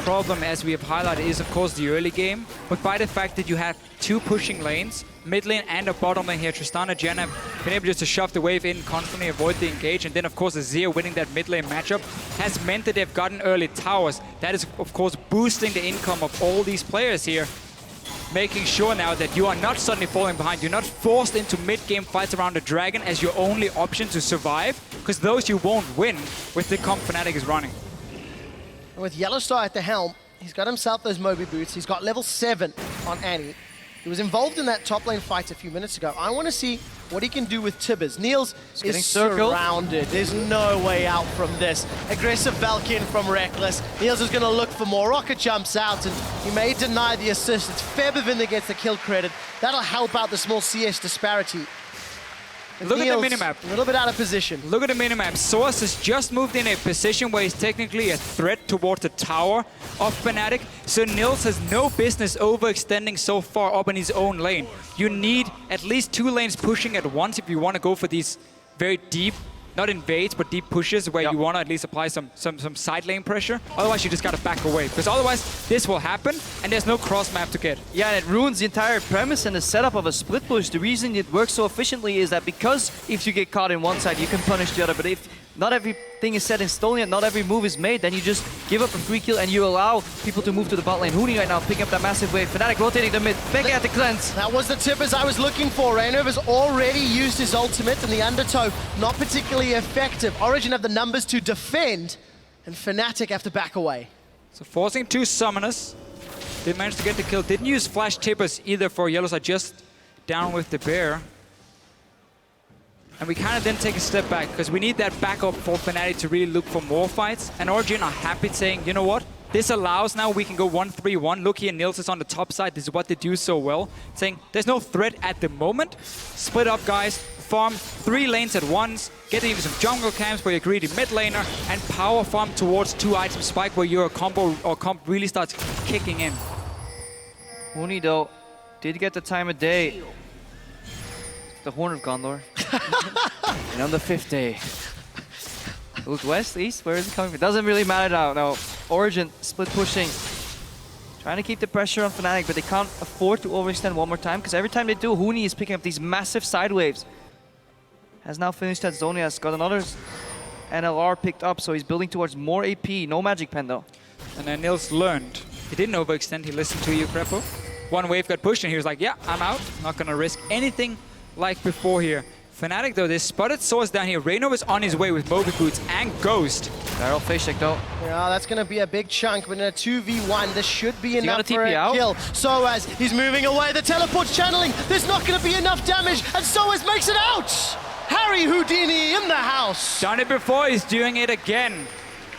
problem, as we have highlighted, is of course the early game. But by the fact that you have two pushing lanes, mid lane and a bottom lane here, Tristana and Jen have been able just to shove the wave in, constantly avoid the engage, and then of course Azir winning that mid lane matchup has meant that they've gotten early towers. That is of course boosting the income of all these players here, making sure now that you are not suddenly falling behind. You're not forced into mid-game fights around the dragon as your only option to survive, because those you won't win with the comp Fnatic is running. And with Yellowstar at the helm, he's got himself those Moby boots. He's got level 7 on Annie. He was involved in that top lane fight a few minutes ago. I want to see what he can do with Tibbers. Niels getting is circled. surrounded. There's no way out from this. Aggressive Valkyrie from Reckless. Niels is going to look for more. Rocket jumps out, and he may deny the assist. It's Febiven that gets the kill credit. That'll help out the small CS disparity. And Look at the Niels, minimap. A little bit out of position. Look at the minimap. Source has just moved in a position where he's technically a threat towards the tower of Fnatic. So Nils has no business overextending so far up in his own lane. You need at least 2 lanes pushing at once if you want to go for these very deep, not invades, but deep pushes where you want to at least apply some side lane pressure. Otherwise, you just got to back away. Because otherwise, this will happen, and there's no cross map to get. Yeah, and it ruins the entire premise and the setup of a split push. The reason it works so efficiently is that because if you get caught in one side, you can punish the other. But if not everything is set in stone yet, not every move is made, then you just give up a free kill and you allow people to move to the bot lane. Huni right now picking up that massive wave. Fnatic rotating the mid, Becca at the cleanse. That was the Tippers I was looking for. Rainover's already used his ultimate, and the undertow not particularly effective. Origin have the numbers to defend, and Fnatic have to back away. So forcing 2 summoners. Didn't manage to get the kill. Didn't use flash tippers either for Yellowstar, just down with the bear. And we kind of then take a step back, because we need that backup for Fnatic to really look for more fights. And Origin are happy saying, you know what? This allows now we can go 1-3-1. Look here, Nils is on the top side. This is what they do so well. Saying there's no threat at the moment. Split up, guys. Farm 3 lanes at once. Get even some jungle camps where you're greedy mid laner. And power farm towards 2 item spike where your combo or comp really starts kicking in. Huni though did get the time of day. The Horn of Gondor. And on the 5th day. Look west, east, where is it coming from? Doesn't really matter now. No, Origin split pushing. Trying to keep the pressure on Fnatic, but they can't afford to overextend one more time, because every time they do, Huni is picking up these massive side waves. Has now finished that zone, he has got another NLR picked up, so he's building towards more AP. No Magic Pen though. And then Nils learned. He didn't overextend, he listened to you, Crepo. One wave got pushed and he was like, yeah, I'm out. Not gonna risk anything like before here. Fnatic though, they spotted Source down here. Reino is on his way with Moby Boots and Ghost. Barrel face check though. Yeah, that's going to be a big chunk, but in a 2v1, this should be he enough got a for TP a out? kill. Soaz, he's moving away. The teleport's channeling. There's not going to be enough damage, and Soaz makes it out. Harry Houdini in the house. Done it before, he's doing it again.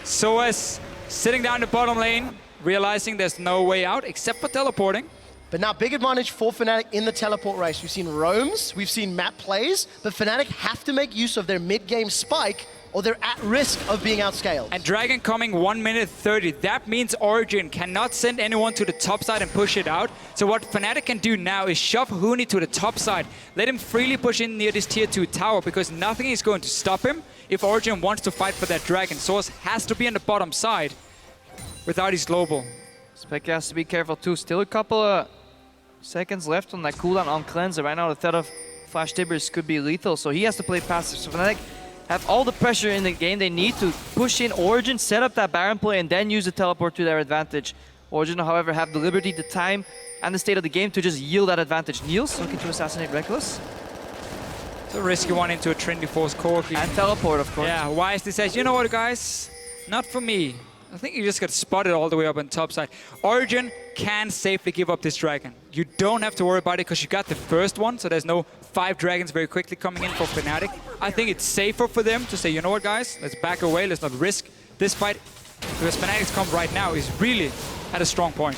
Source sitting down the bottom lane, realizing there's no way out except for teleporting. But now, big advantage for Fnatic in the teleport race. We've seen roams, we've seen map plays, but Fnatic have to make use of their mid-game spike, or they're at risk of being outscaled. And Dragon coming 1 minute 30. That means Origin cannot send anyone to the top side and push it out. So what Fnatic can do now is shove Huni to the top side. Let him freely push in near this tier 2 tower, because nothing is going to stop him if Origin wants to fight for that Dragon. Source has to be on the bottom side without his global. Spec has to be careful too. Still a couple of seconds left on that cooldown on Cleanser. Right now the threat of Flash Tibbers could be lethal, so he has to play passive. So Fnatic have all the pressure in the game they need to push in Origin, set up that Baron play, and then use the teleport to their advantage. Origin, however, have the liberty, the time, and the state of the game to just yield that advantage. Niels looking to assassinate Reckless. It's a risky one into a Trinity Force core. And teleport, of course. Yeah, Wisely says, you know what, guys? Not for me. I think you just got spotted all the way up on top side. Origin can safely give up this dragon. You don't have to worry about it because you got the first one, so there's no 5 dragons very quickly coming in for Fnatic. I think it's safer for them to say, you know what, guys? Let's back away. Let's not risk this fight, because Fnatic's comp right now is really at a strong point.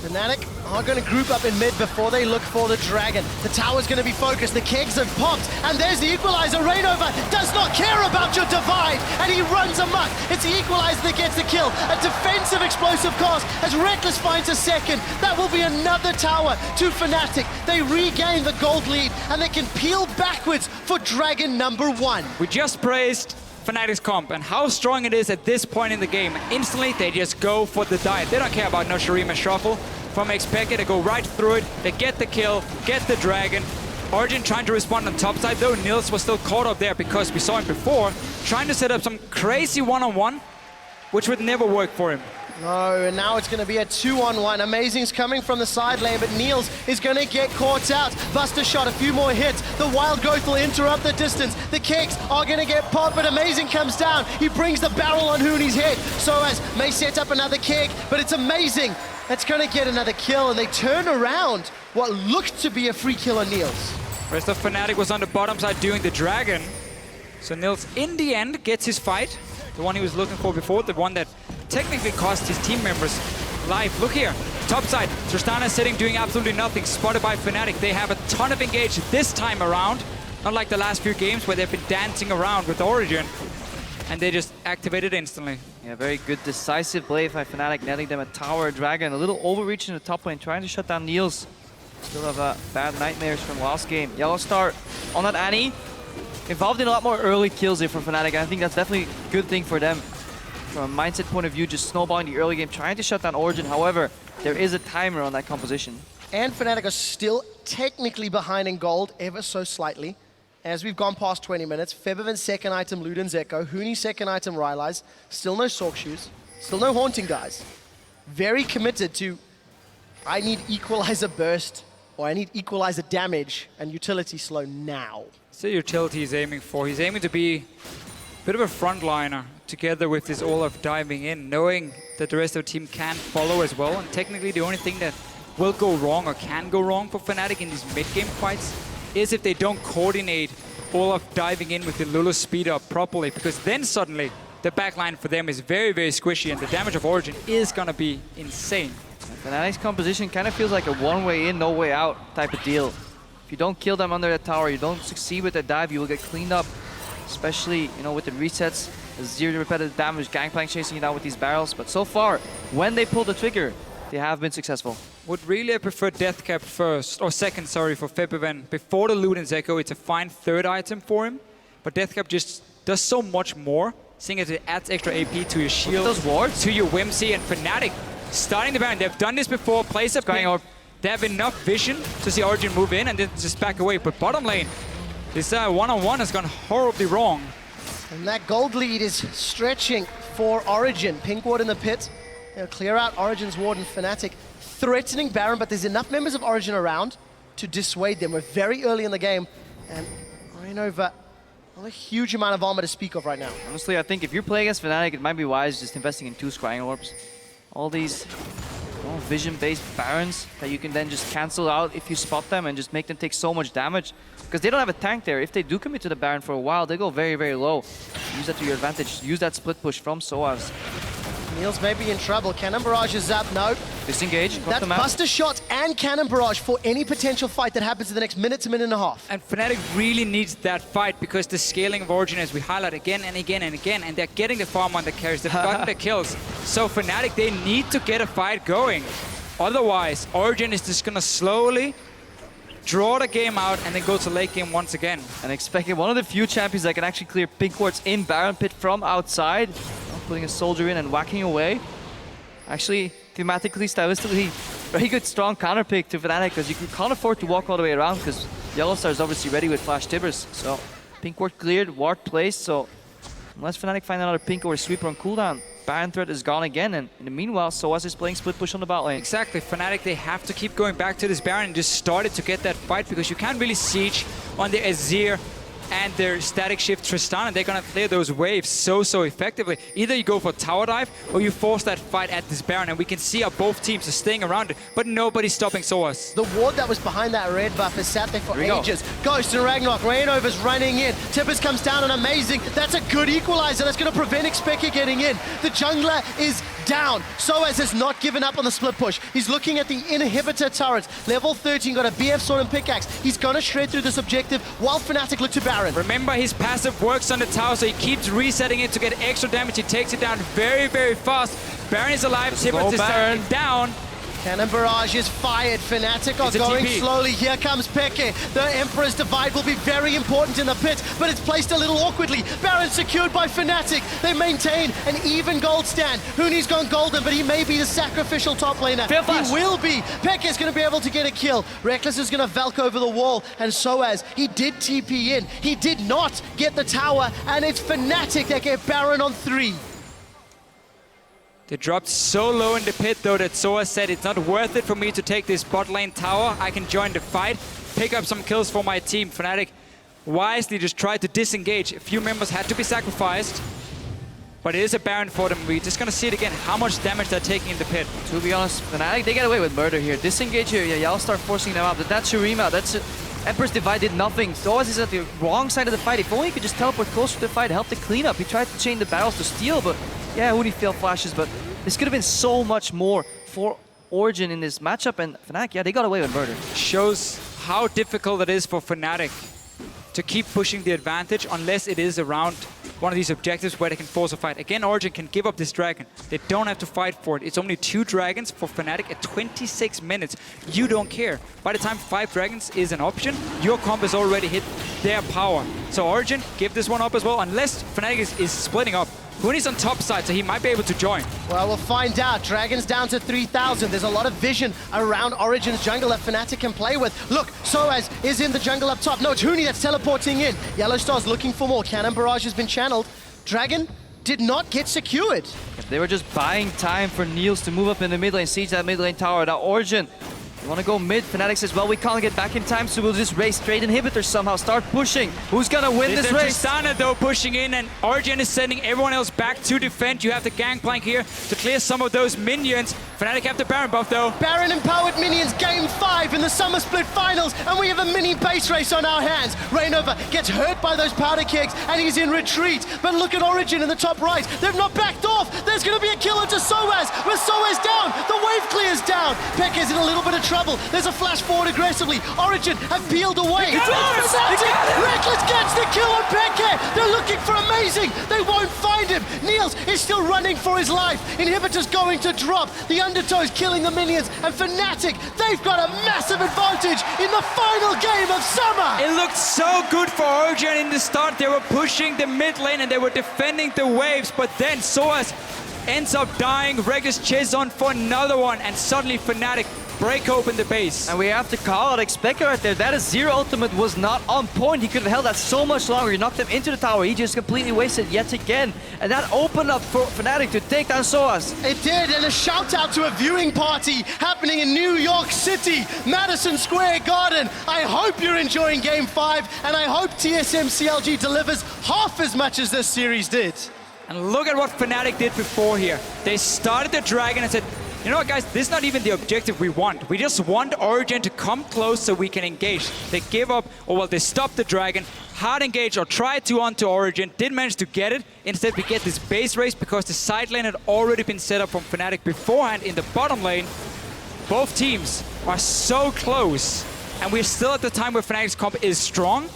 Fnatic are going to group up in mid before they look for the dragon. The tower's going to be focused, the kegs have popped, and there's the equalizer. Rainover does not care about your divide, and he runs amok. It's the equalizer that gets the kill. A defensive explosive cost as Reckless finds a second. That will be another tower to Fnatic. They regain the gold lead, and they can peel backwards for dragon number 1. We just praised Fnatic's comp and how strong it is at this point in the game. Instantly, they just go for the dive. They don't care about no Shurima shuffle. From Xpeke, they go right through it. They get the kill, get the dragon. Origen trying to respond on top side, though Nils was still caught up there because we saw him before, trying to set up some crazy one-on-one, which would never work for him. No, and now it's going to be a 2-on-1. Amazing's coming from the side lane, but Niels is going to get caught out. Buster shot, a few more hits. The Wild Growth will interrupt the distance. The kicks are going to get popped, but Amazing comes down. He brings the barrel on Huni's head. Soaz may set up another kick, but it's Amazing that's going to get another kill, and they turn around what looked to be a free kill on Niels. Rest of Fnatic was on the bottom side doing the dragon. So Nils, in the end, gets his fight. The one he was looking for before, the one that technically cost his team members life. Look here, top side, Tristana sitting doing absolutely nothing, spotted by Fnatic. They have a ton of engage this time around, not like the last few games where they've been dancing around with Origen, and they just activated instantly. Yeah, very good decisive play by Fnatic, netting them a tower, a dragon, a little overreach in the top lane, trying to shut down Niels. Still have bad nightmares from last game. Yellow Star on that Annie. Involved in a lot more early kills here from Fnatic. I think that's definitely a good thing for them. From a mindset point of view, just snowballing the early game, trying to shut down Origen. However, there is a timer on that composition. And Fnatic are still technically behind in gold, ever so slightly. As we've gone past 20 minutes, Febiven's second item, Luden's Echo. Huni's second item, Rylai's. Still no Sork Shoes. Still no Haunting Guys. Very committed to, I need Equalizer Burst, or I need Equalizer Damage, and Utility Slow now. So utility he's aiming for. He's aiming to be a bit of a frontliner together with this Olaf diving in, knowing that the rest of the team can follow as well. And technically the only thing that will go wrong or can go wrong for Fnatic in these mid-game fights is if they don't coordinate Olaf diving in with the Lulu speed up properly, because then suddenly the backline for them is very, very squishy and the damage of Origen is going to be insane. Fnatic's composition kind of feels like a one-way in, no-way out type of deal. If you don't kill them under the tower, you don't succeed with the dive, you will get cleaned up. Especially, you know, with the resets, the zero repetitive damage, Gangplank chasing you down with these barrels. But so far, when they pull the trigger, they have been successful. Would really prefer Deathcap first, or second, sorry, for Febiven. Before the Luden's Echo, it's a fine third item for him. But Deathcap just does so much more, seeing as it adds extra AP to your shield, those wards, to your Whimsy, and Fnatic starting the Baron. They've done this before, plays a ping. They have enough vision to see Origen move in and then just back away. But bottom lane, this one-on-one has gone horribly wrong. And that gold lead is stretching for Origen. Pink ward in the pit. They'll clear out Origen's ward and Fnatic. Threatening Baron, but there's enough members of Origen around to dissuade them. We're very early in the game. And Reignover, not a huge amount of armor to speak of right now. Honestly, I think if you're playing against Fnatic, it might be wise just investing in 2 Scrying Orbs. All these vision-based Barons that you can then just cancel out if you spot them and just make them take so much damage. Because they don't have a tank there. If they do commit to the Baron for a while, they go very, very low. Use that to your advantage. Use that split push from Soaz. Niels may be in trouble. Cannon Barrage is up. No. Disengage. That's Buster Shot and Cannon Barrage for any potential fight that happens in the next minute to minute and a half. And Fnatic really needs that fight because the scaling of Origen, as we highlight again and again and again, and they're getting the farm on the carries, they've gotten the kills. So Fnatic, they need to get a fight going. Otherwise, Origen is just going to slowly draw the game out and then go to late game once again. And expecting one of the few champions that can actually clear pink wards in Baron Pit from outside. Putting a soldier in and whacking away. Actually, thematically, stylistically, very good, strong counter pick to Fnatic because you can't afford to walk all the way around because Yellow Star is obviously ready with Flash Tibbers. So, pink ward cleared, ward placed. So, unless Fnatic find another pink or sweeper on cooldown, Baron threat is gone again. And in the meanwhile, Soaz is playing split push on the bot lane. Exactly. Fnatic, they have to keep going back to this Baron and just start it to get that fight because you can't really siege on the Azir and their static shift Tristana. They're gonna clear those waves so effectively. Either you go for tower dive or you force that fight at this Baron, and we can see how both teams are staying around it, but nobody's stopping Soaz. The ward that was behind that red buff has sat there for ages. Ghost and Ragnarok, Reignover's running in. Tibbers comes down and Amazing. That's a good equalizer. That's gonna prevent Xpeke getting in. The jungler is down. Soaz has not given up on the split push. He's looking at the inhibitor turret. Level 13, got a BF sword and pickaxe. He's gonna shred through this objective while Fnatic look to Baron. Remember, his passive works on the tower, so he keeps resetting it to get extra damage. He takes it down very fast. Baron is alive. Tibbers is down. Cannon Barrage is fired. Fnatic are It's a going TP. slowly. Here comes Peke. The Emperor's Divide will be very important in the pit, but it's placed a little awkwardly. Baron secured by Fnatic. They maintain an even gold stand. Huni's gone golden, but he may be the sacrificial top laner. Fair flash. He will be. Peke is going to be able to get a kill. Reckless is going to Valk over the wall, and Soaz, he did TP in. He did not get the tower, and it's Fnatic that get Baron on 3. They dropped so low in the pit though that Soaz said it's not worth it for me to take this bot lane tower. I can join the fight, pick up some kills for my team. Fnatic wisely just tried to disengage. A few members had to be sacrificed, but it is a Baron for them. We're just gonna see it again, how much damage they're taking in the pit. To be honest, Fnatic, they get away with murder here. Disengage here, yeah, y'all start forcing them out. But that's Shurima, that's Emperor's Divide did nothing. Soaz is at the wrong side of the fight. If only he could just teleport closer to the fight, help the cleanup. He tried to chain the battles to steal, but yeah, Huni failed flashes, but this could have been so much more for Origin in this matchup, and Fnatic, yeah, they got away with murder. Shows how difficult it is for Fnatic to keep pushing the advantage unless it is around one of these objectives where they can force a fight. Again, Origin can give up this dragon. They don't have to fight for it. It's only 2 dragons for Fnatic at 26 minutes. You don't care. By the time 5 dragons is an option, your comp has already hit their power. So Origin, give this one up as well, unless Fnatic is splitting up. Huni's on top side, so he might be able to join. Well, we'll find out. Dragons down to 3,000. There's a lot of vision around Origin's jungle that Fnatic can play with. Look, Soaz is in the jungle up top. No, it's Huni that's teleporting in. Yellowstar's looking for more. Cannon Barrage has been channeled. Dragon did not get secured. They were just buying time for Niels to move up in the mid lane, siege that mid lane tower. Now Origin, they want to go mid. Fnatic says, well, we can't get back in time, so we'll just race straight inhibitors somehow. Start pushing. Who's gonna win this race? Tristana though pushing in, and Origin is sending everyone else back to defend. You have the Gangplank here to clear some of those minions. Fnatic have the Baron buff though. Baron empowered minions, game 5 in the Summer Split Finals, and we have a mini base race on our hands. Reignover gets hurt by those powder kegs, and he's in retreat. But look at Origin in the top right. They've not backed off. There's going to be a kill into Soaz. With Soaz down, the wave clears down. Peke's in a little bit of trouble. There's a flash forward aggressively. Origin have peeled away. Reckless gets the kill on Peke. They're looking for Amazing. They won't find him. Niels is still running for his life. Inhibitor's going to drop. The Undertow's killing the minions. And Fnatic, they've got a massive advantage in the final game of summer. It looked so good for Origin in the start. They were pushing the mid lane and they were defending the waves, but then Soaz ends up dying. Reckless chases on for another one, and suddenly Fnatic break open the base. And we have to call out Xpeke right there. That is Zero ultimate was not on point. He could have held that so much longer. He knocked him into the tower. He just completely wasted yet again. And that opened up for Fnatic to take down Soaz. It did, and a shout out to a viewing party happening in New York City, Madison Square Garden. I hope you're enjoying Game 5, and I hope TSM CLG delivers half as much as this series did. And look at what Fnatic did before here. They started the dragon and said, you know what, guys, this is not even the objective we want. We just want Origin to come close so we can engage. They give up, or well, they stopped the dragon, hard engage or tried to onto Origin, didn't manage to get it. Instead, we get this base race because the side lane had already been set up from Fnatic beforehand in the bottom lane. Both teams are so close, and we're still at the time where Fnatic's comp is strong,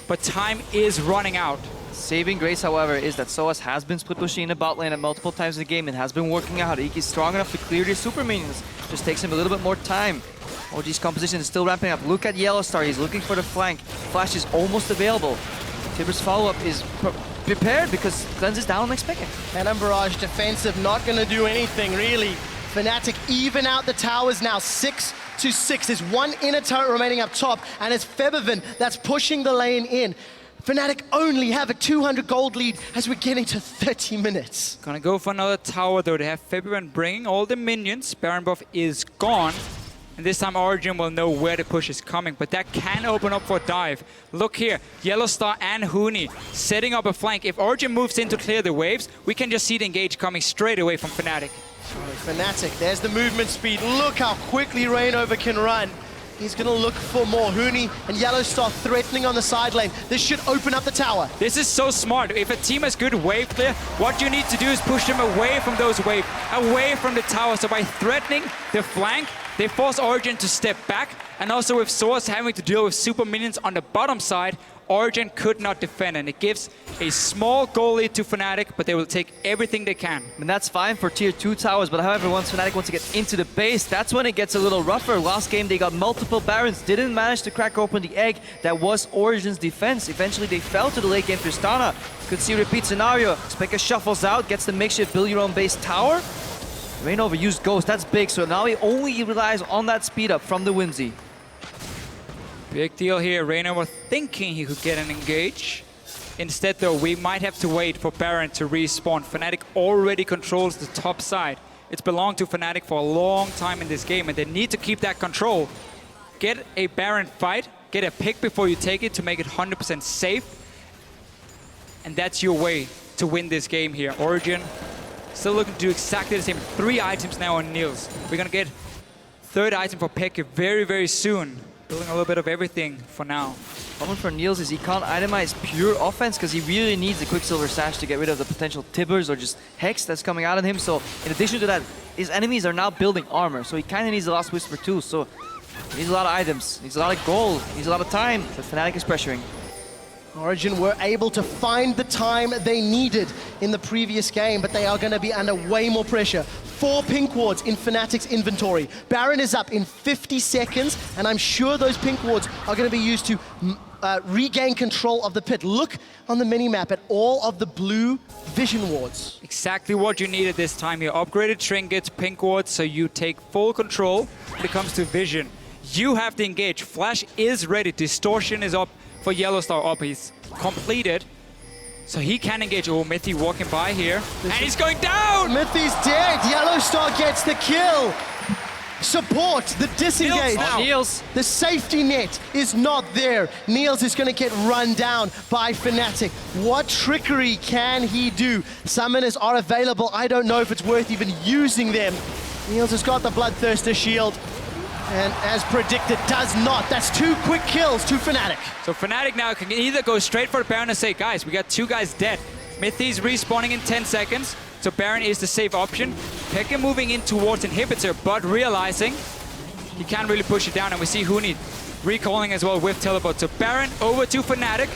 but time is running out. Saving grace, however, is that Soaz has been split pushing in the bot lane at multiple times in the game and has been working out. Iki's strong enough to clear these super minions. Just takes him a little bit more time. OG's composition is still ramping up. Look at Yellowstar. He's looking for the flank. Flash is almost available. Tibbers' follow-up is prepared because Cleanse is down on Xpeke. Cannon Barrage defensive, not going to do anything really. Fnatic even out the towers now, 6-6. There's one inner turret remaining up top, and it's Febiven that's pushing the lane in. Fnatic only have a 200 gold lead as we're getting to 30 minutes. Gonna go for another tower though. They have Febiven bringing all the minions. Baron buff is gone. And this time Origin will know where the push is coming, but that can open up for a dive. Look here, Yellowstar and Huni setting up a flank. If Origin moves in to clear the waves, we can just see the engage coming straight away from Fnatic. Fnatic, there's the movement speed. Look how quickly Reignover can run. He's going to look for more. Huni and Yellowstar threatening on the side lane. This should open up the tower. This is so smart. If a team has good wave clear, what you need to do is push them away from those waves, away from the tower. So by threatening the flank, they force Origin to step back. And also with Soaz having to deal with super minions on the bottom side, Origin could not defend, and it gives a small goal lead to Fnatic, but they will take everything they can. And that's fine for tier 2 towers, but however, once Fnatic wants to get into the base, that's when it gets a little rougher. Last game, they got multiple Barons, didn't manage to crack open the egg that was Origin's defense. Eventually, they fell to the late game Tristana. Could see a repeat scenario. Xpeke shuffles out, gets the makeshift build your own base tower. Reignover used Ghost, that's big, so now he only relies on that speed up from the Whimsy. Big deal here. Reignover thinking he could get an engage. Instead, though, we might have to wait for Baron to respawn. Fnatic already controls the top side. It's belonged to Fnatic for a long time in this game, and they need to keep that control. Get a Baron fight, get a pick before you take it to make it 100% safe. And that's your way to win this game here. Origin still looking to do exactly the same. 3 items now on Niels. We're gonna get 3rd item for Peke very, very soon. Building a little bit of everything for now. Problem for Niels is he can't itemize pure offense because he really needs a Quicksilver Sash to get rid of the potential Tibbers or just Hex that's coming out of him. So in addition to that, his enemies are now building armor. So he kind of needs the Last Whisper too. So he needs a lot of items, needs a lot of gold, needs a lot of time. But Fnatic is pressuring. Origin were able to find the time they needed in the previous game, but they are going to be under way more pressure. 4 pink wards in Fnatic's inventory. Baron is up in 50 seconds, and I'm sure those pink wards are going to be used to regain control of the pit. Look on the minimap at all of the blue vision wards. Exactly what you needed this time here. Upgraded trinkets, pink wards, so you take full control when it comes to vision. You have to engage. Flash is ready. Distortion is up for Yellowstar up. He's completed. So he can engage. Oh, Mithy walking by here. And he's going down! Mithy's dead. Yellowstar gets the kill. Support the disengage. Niels. The safety net is not there. Niels is going to get run down by Fnatic. What trickery can he do? Summoners are available. I don't know if it's worth even using them. Niels has got the Bloodthirster shield. And as predicted, does not. That's 2 quick kills to Fnatic. So Fnatic now can either go straight for the Baron and say, guys, we got 2 guys dead. Mithy's respawning in 10 seconds. So Baron is the safe option. Peke moving in towards Inhibitor, but realizing he can't really push it down. And we see Huni recalling as well with Teleport. So Baron over to Fnatic.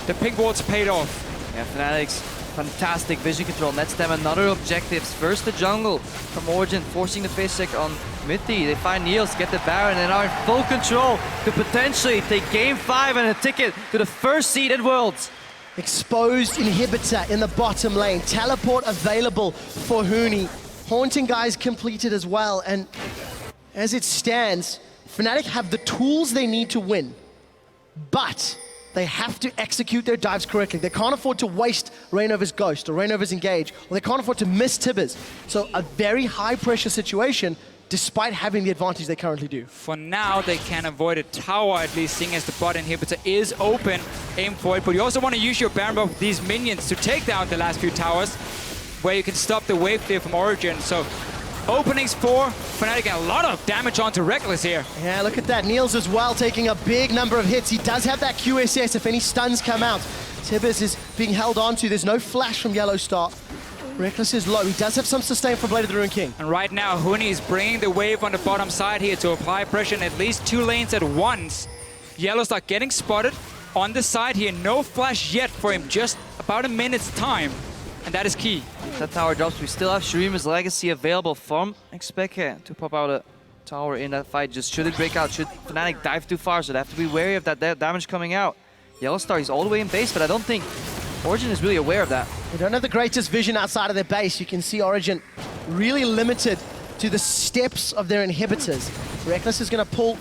The pink wards paid off. Yeah, Fnatic's fantastic vision control nets them another objectives. First the jungle from Origin, forcing the face check on Mithy. They find Niels, get the Baron, and are in full control to potentially take Game 5 and a ticket to the first seed at Worlds. Exposed Inhibitor in the bottom lane. Teleport available for Huni. Haunting guys completed as well. And as it stands, Fnatic have the tools they need to win. But they have to execute their dives correctly. They can't afford to waste Reignover's Ghost or Reignover's Engage, or they can't afford to miss Tibbers. So a very high pressure situation, despite having the advantage they currently do. For now, they can avoid a tower, at least, seeing as the bot inhibitor is open. Aim for it, but you also want to use your Baron Buff, these minions, to take down the last few towers, where you can stop the wave clear from Origin. So, openings for Fnatic, and a lot of damage onto Rekkles here. Yeah, look at that. Niels as well, taking a big number of hits. He does have that QSS if any stuns come out. Tibbers is being held onto. There's no flash from Yellowstar. Rekkles is low. He does have some sustain from Blade of the Ruined King. And right now, Huni is bringing the wave on the bottom side here to apply pressure in at least 2 lanes at once. Yellowstar getting spotted on the side here. No flash yet for him, just about a minute's time. And that is key. That tower drops. We still have Shurima's Legacy available from Xpeke to pop out a tower in that fight. Just should it break out? Should Fnatic dive too far? So they have to be wary of that damage coming out. Yellowstar is all the way in base, but I don't think Origin is really aware of that. They don't have the greatest vision outside of their base. You can see Origin really limited to the steps of their inhibitors. Rekkles is going to pull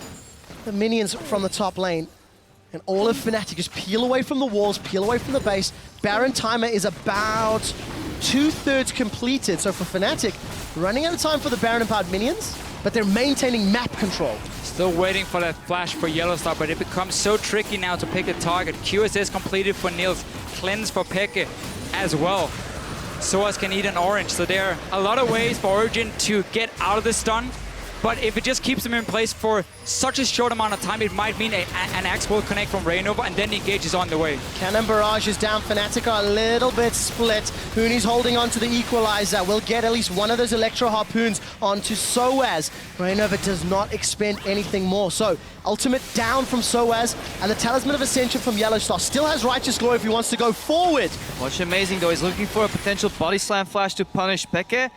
the minions from the top lane. And all of Fnatic just peel away from the walls, peel away from the base. Baron timer is about 2/3 completed. So for Fnatic, running out of time for the Baron empowered minions, but they're maintaining map control. Still waiting for that flash for Yellowstar, but it becomes so tricky now to pick a target. QSS completed for Niels, cleanse for Peke as well. Soaz can eat an orange, so there are a lot of ways for Origin to get out of the stun. but if it just keeps them in place for such a short amount of time, it might mean an axe will connect from Rainova, and then the engage is on the way. Cannon Barrage is down. Fnatic are a little bit split. Huni's holding on to the equalizer. We'll get at least one of those Electro Harpoons onto Soaz. Rainova does not expend anything more. So, ultimate down from Soaz, and the Talisman of Ascension from Yellowstar still has Righteous Glory if he wants to go forward. What's amazing though, he's looking for a potential body slam flash to punish Peke.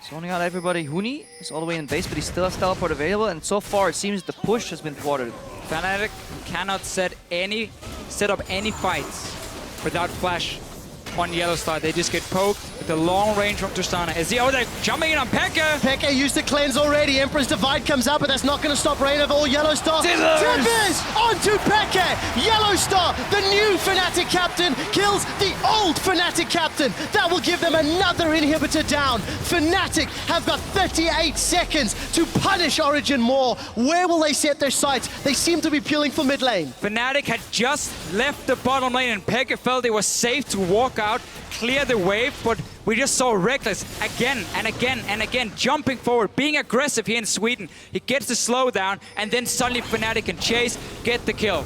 Zoning out everybody. Huni is all the way in base, but he still has teleport available, and so far it seems the push has been thwarted. Fnatic cannot set up any fights without flash on Yellowstar. They just get poked with the long range from Tristana. They're jumping in on Pekka! Pekka used the cleanse already. Emperor's Divide comes out, but that's not going to stop Rainova or Yellowstar. Tibbers onto Pekka! Yellowstar, the new Fnatic captain, kills the old Fnatic captain. That will give them another inhibitor down. Fnatic have got 38 seconds to punish Origin more. Where will they set their sights? They seem to be peeling for mid lane. Fnatic had just left the bottom lane, and Pekka felt it was safe to walk out, clear the wave, but we just saw Rekkles again and again and again jumping forward, being aggressive here in Sweden. He gets the slowdown, and then suddenly Fnatic can chase, get the kill.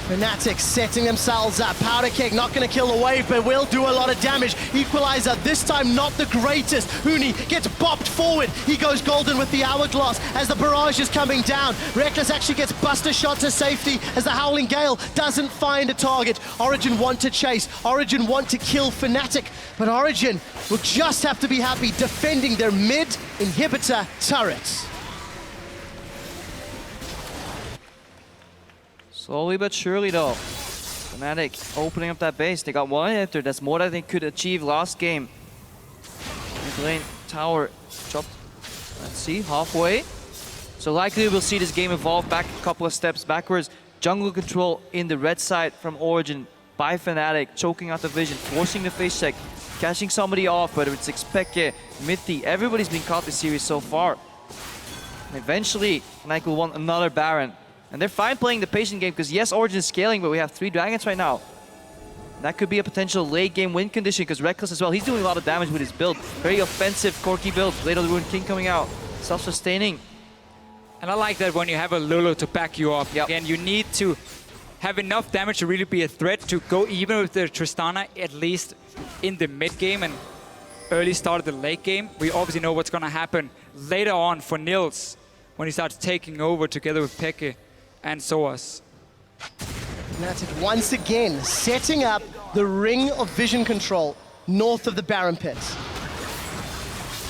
Fnatic setting themselves up. Powder Keg not going to kill the wave, but will do a lot of damage. Equalizer, this time not the greatest. Huni gets bopped forward. He goes golden with the Hourglass as the barrage is coming down. Rekkles actually gets Buster Shot to safety as the Howling Gale doesn't find a target. Origin want to chase. Origin want to kill Fnatic, but Origin will just have to be happy defending their mid inhibitor turrets. Slowly but surely though, Fnatic opening up that base. They got one inhibitor. That's more than they could achieve last game. Mid lane tower dropped, let's see, halfway. So likely we'll see this game evolve back a couple of steps backwards. Jungle control in the red side from Origin by Fnatic, choking out the vision, forcing the face check, catching somebody off, whether it's Xpeke, Mithy, everybody's been caught this series so far. And eventually, Fnatic will want another Baron. And they're fine playing the patient game because yes, Origin is scaling, but we have 3 dragons right now. That could be a potential late game win condition because Rekkles as well, he's doing a lot of damage with his build. Very offensive, Corki build. Blade of the Ruined King coming out, self-sustaining. And I like that when you have a Lulu to back you up. Yep. Again, you need to have enough damage to really be a threat to go even with the Tristana, at least in the mid game and early start of the late game. We obviously know what's going to happen later on for Nils when he starts taking over together with Peke and Soaz. Fnatic once again setting up the ring of vision control north of the Baron Pit.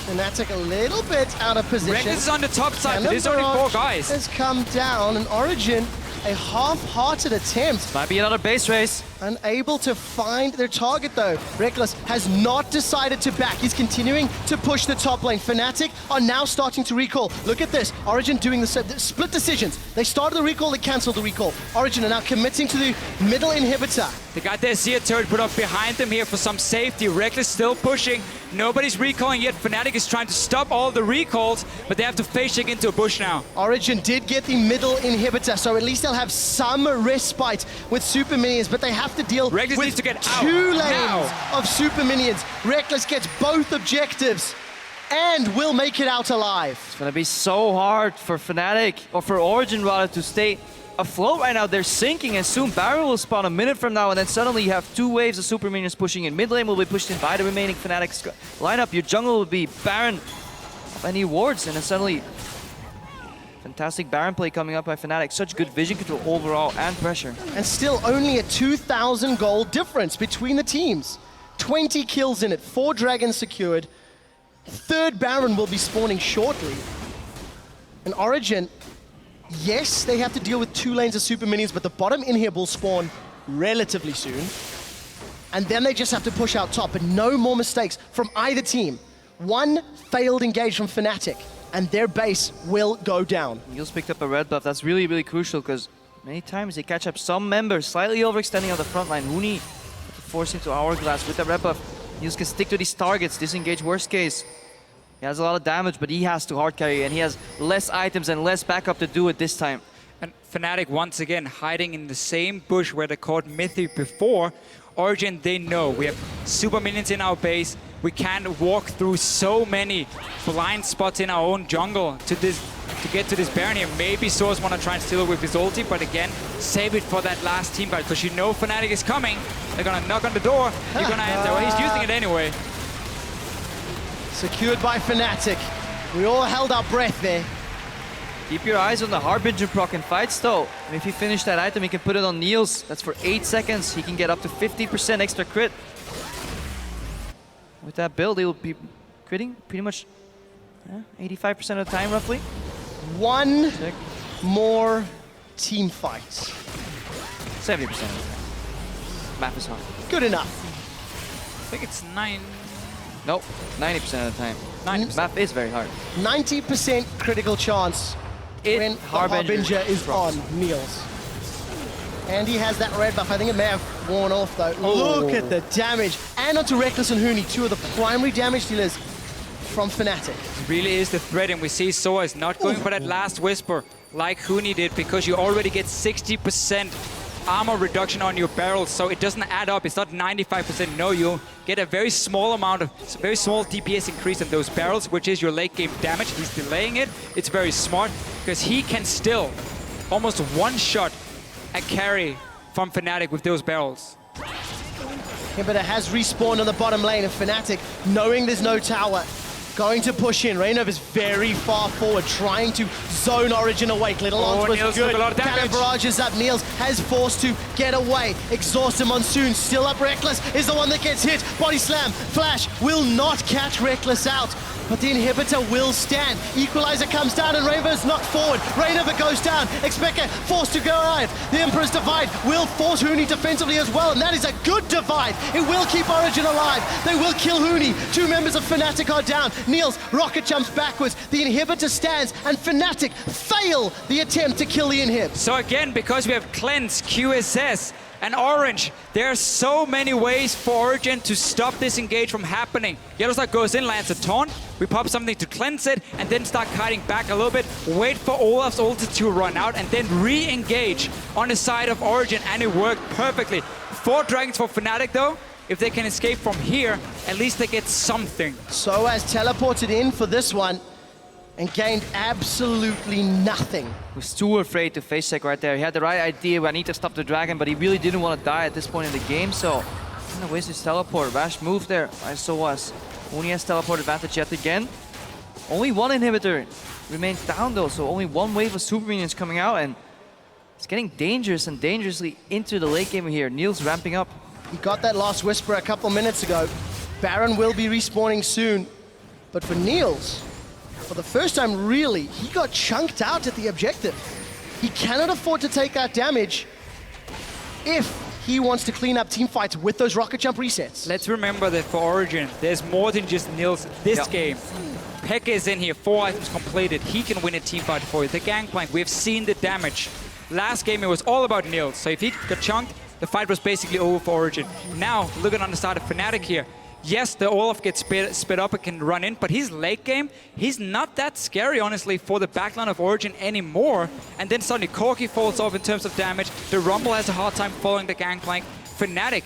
Fnatic a little bit out of position. Rekkles is on the top side, but there's only Barrage 4 guys. has come down, and Origin, a half-hearted attempt. Might be another base race. Unable to find their target though. Rekkles has not decided to back. He's continuing to push the top lane. Fnatic are now starting to recall. Look at this. Origin doing the split decisions. They started the recall, they canceled the recall. Origin are now committing to the middle inhibitor. They got their Zia turret put up behind them here for some safety. Rekkles still pushing. Nobody's recalling yet. Fnatic is trying to stop all the recalls, but they have to face check into a bush now. Origin did get the middle inhibitor, so at least they'll have some respite with super minions, but they have to deal Rekkles with needs to get out 2 lanes now. of super minions. Rekkles gets both objectives and will make it out alive. It's gonna be so hard for Fnatic, or for Origin rather, to stay afloat right now. They're sinking, and soon Baron will spawn a minute from now, and then suddenly you have 2 waves of super minions pushing in. Mid lane will be pushed in by the remaining Fnatic lineup. Your jungle will be Baron of any wards, and then suddenly fantastic Baron play coming up by Fnatic. Such good vision control overall and pressure. And still only a 2,000 gold difference between the teams. 20 kills in it, 4 dragons secured. 3rd Baron will be spawning shortly. And Origin, yes, they have to deal with 2 lanes of super minions, but the bottom inhib will spawn relatively soon. And then they just have to push out top, but no more mistakes from either team. 1 failed engage from Fnatic, and their base will go down. Niels picked up a red buff. That's really, really crucial because many times they catch up some members slightly overextending on the front line. Huni force into Hourglass with the red buff. Niels can stick to these targets, disengage worst case. He has a lot of damage, but he has to hard carry, and he has less items and less backup to do it this time. And Fnatic once again hiding in the same bush where they caught Mithy before. Origin, they know we have super minions in our base. we can't walk through so many blind spots in our own jungle to get to this Baron here. Maybe Source want to try and steal it with his ulti, but again, save it for that last team fight, because you know Fnatic is coming. They're gonna knock on the door. You're gonna enter. Well, he's using it anyway. Secured by Fnatic. We all held our breath there. Keep your eyes on the Harbinger proc in fights though. And if he finished that item, he can put it on Niels. That's for 8 seconds. He can get up to 50% extra crit. With that build, he'll be critting pretty much 85% of the time, roughly. One more team fight. 70% of the time. Map is hard. Good enough. I think it's 9. Nope, 90% of the time. 90%. Map is very hard. 90% critical chance when the Harbinger is on Niels. And he has that red buff. I think it may have worn off though. Look at the damage. And onto Rekkles and Huni, two of the primary damage dealers from Fnatic. Really is the threat, and we see Soa is not going for that last Whisper like Huni did, because you already get 60% armor reduction on your barrels, so it doesn't add up. It's not 95%. No, you get a very small amount of, very small DPS increase on those barrels, which is your late game damage. He's delaying it. It's very smart, because he can still almost one-shot a carry from Fnatic with those barrels. Inhibitor has respawned on the bottom lane, and Fnatic, knowing there's no tower, going to push in. Reynov is very far forward, trying to zone Origin awake. Little Ons was Niels good. took a lot of Cannon damage. barrages up. Niels has forced to get away. Exhaust Monsoon still up. Rekkles is the one that gets hit. Body slam. Flash will not catch Rekkles out. But the inhibitor will stand. Equalizer comes down and Rainbow's knocked forward. Rainover goes down. Expector forced to go alive. The Emperor's Divide will force Huni defensively as well, and that is a good divide. It will keep Origin alive. They will kill Huni. Two members of Fnatic are down. Niels rocket jumps backwards. The inhibitor stands, and Fnatic fail the attempt to kill the inhib. So again, because we have Cleanse, QSS, and Orange, there are so many ways for Origin to stop this engage from happening. Yellowstar goes in, lands a taunt, we pop something to cleanse it, and then start kiting back a little bit, wait for Olaf's ulti to run out, and then re-engage on the side of Origin, and it worked perfectly. 4 dragons for Fnatic though. If they can escape from here, at least they get something. So has teleported in for this one and gained absolutely nothing. He was too afraid to face check right there. He had the right idea, I need to stop the dragon, but he really didn't want to die at this point in the game, so kind of wasted his teleport. Rash move there, I so was. Huni has teleport advantage yet again. Only one inhibitor remains down though, so only one wave of super minions coming out, and it's getting dangerous and dangerously into the late game here. Niels ramping up. He got that last Whisper a couple minutes ago. Baron will be respawning soon. But for Niels, for the first time really, he got chunked out at the objective. He cannot afford to take that damage if he wants to clean up team fights with those rocket jump resets. Let's remember that for Origin, there's more than just Niels this game. Pekka is in here, 4 items completed. He can win a team fight for you. The Gangplank, we've seen the damage. Last game, it was all about Niels. So if he got chunked, the fight was basically over for Origin. Now, looking on the side of Fnatic here, yes, the Olaf gets sped up and can run in, but he's late game. He's not that scary, honestly, for the backline of Origin anymore. And then suddenly Corki falls off in terms of damage. The Rumble has a hard time following the Gangplank. Fnatic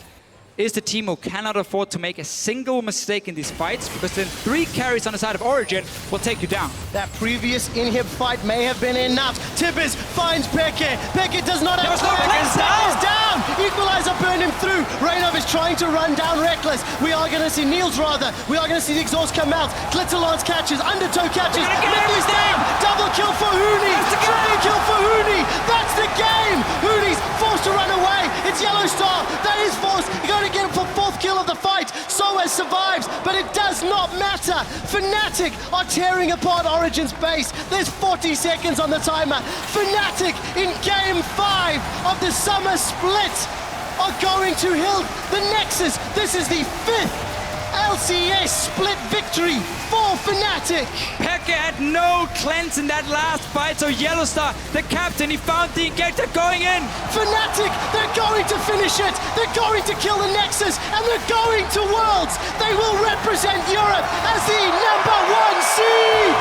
is the team who cannot afford to make a single mistake in these fights, because then 3 carries on the side of Origin will take you down. That previous inhib fight may have been enough. Tibbers finds Peke. Peke does not have time. Peke is down. Equalizer burned him through. Rainov is trying to run down Rekkles. We are going to see Niels rather. We are going to see the exhaust come out. Glitterlance catches. Undertow catches. Niels down. Double kill for Huni. Triple kill for Huni. That's the game. Huni's forced to run away. It's Yellowstar. That is forced. You're going to get him for 4th kill of the fight. Soaz survives, but it does not matter. Fnatic are tearing apart Origin's base. There's 40 seconds on the timer. Fnatic in game 5 of the summer split are going to hilt the Nexus. This is the 5th LCS split victory for Fnatic. Pekka had no cleanse in that last fight, so Yellowstar, the captain, he found the engage. They're going in. Fnatic, they're going to finish it. They're going to kill the Nexus, and they're going to Worlds. They will represent Europe as the #1 seed.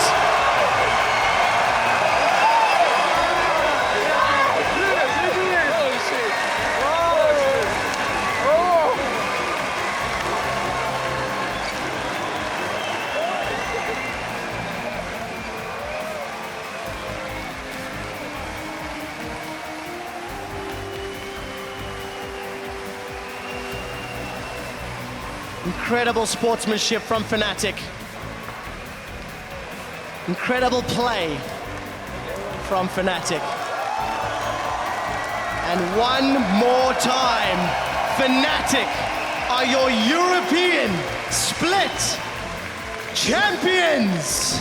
Incredible sportsmanship from Fnatic. Incredible play from Fnatic. And one more time, Fnatic are your European split champions.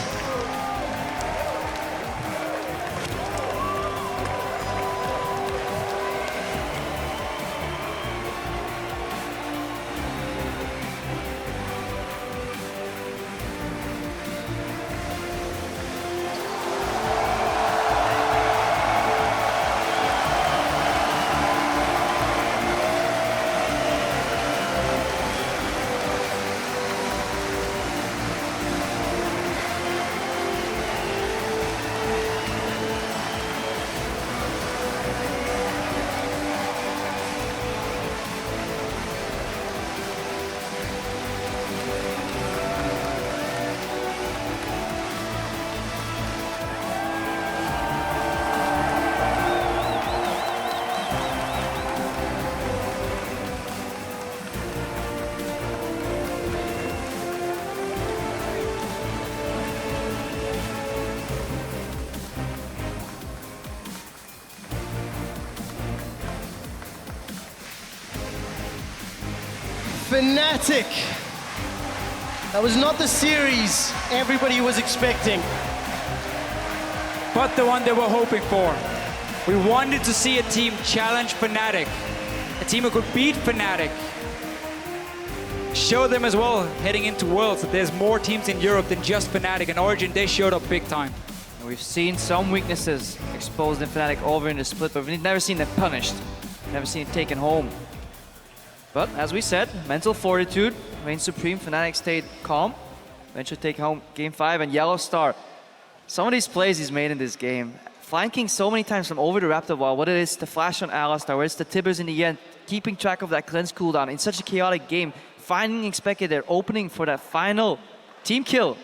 Fnatic. That was not the series everybody was expecting. But the one they were hoping for. We wanted to see a team challenge Fnatic. A team who could beat Fnatic. Show them as well, heading into Worlds, that there's more teams in Europe than just Fnatic. And Origin, they showed up big time. And we've seen some weaknesses exposed in Fnatic over in the split, but we've never seen them punished. Never seen it taken home. But as we said, mental fortitude reigns supreme. Fnatic stayed calm. Eventually take home Game 5, and Yellowstar. Some of these plays he's made in this game, flanking so many times from over the Raptor wall, what it is to flash on Alistar, where it's the Tibbers in the end, keeping track of that cleanse cooldown in such a chaotic game, finding Expected there, opening for that final team kill.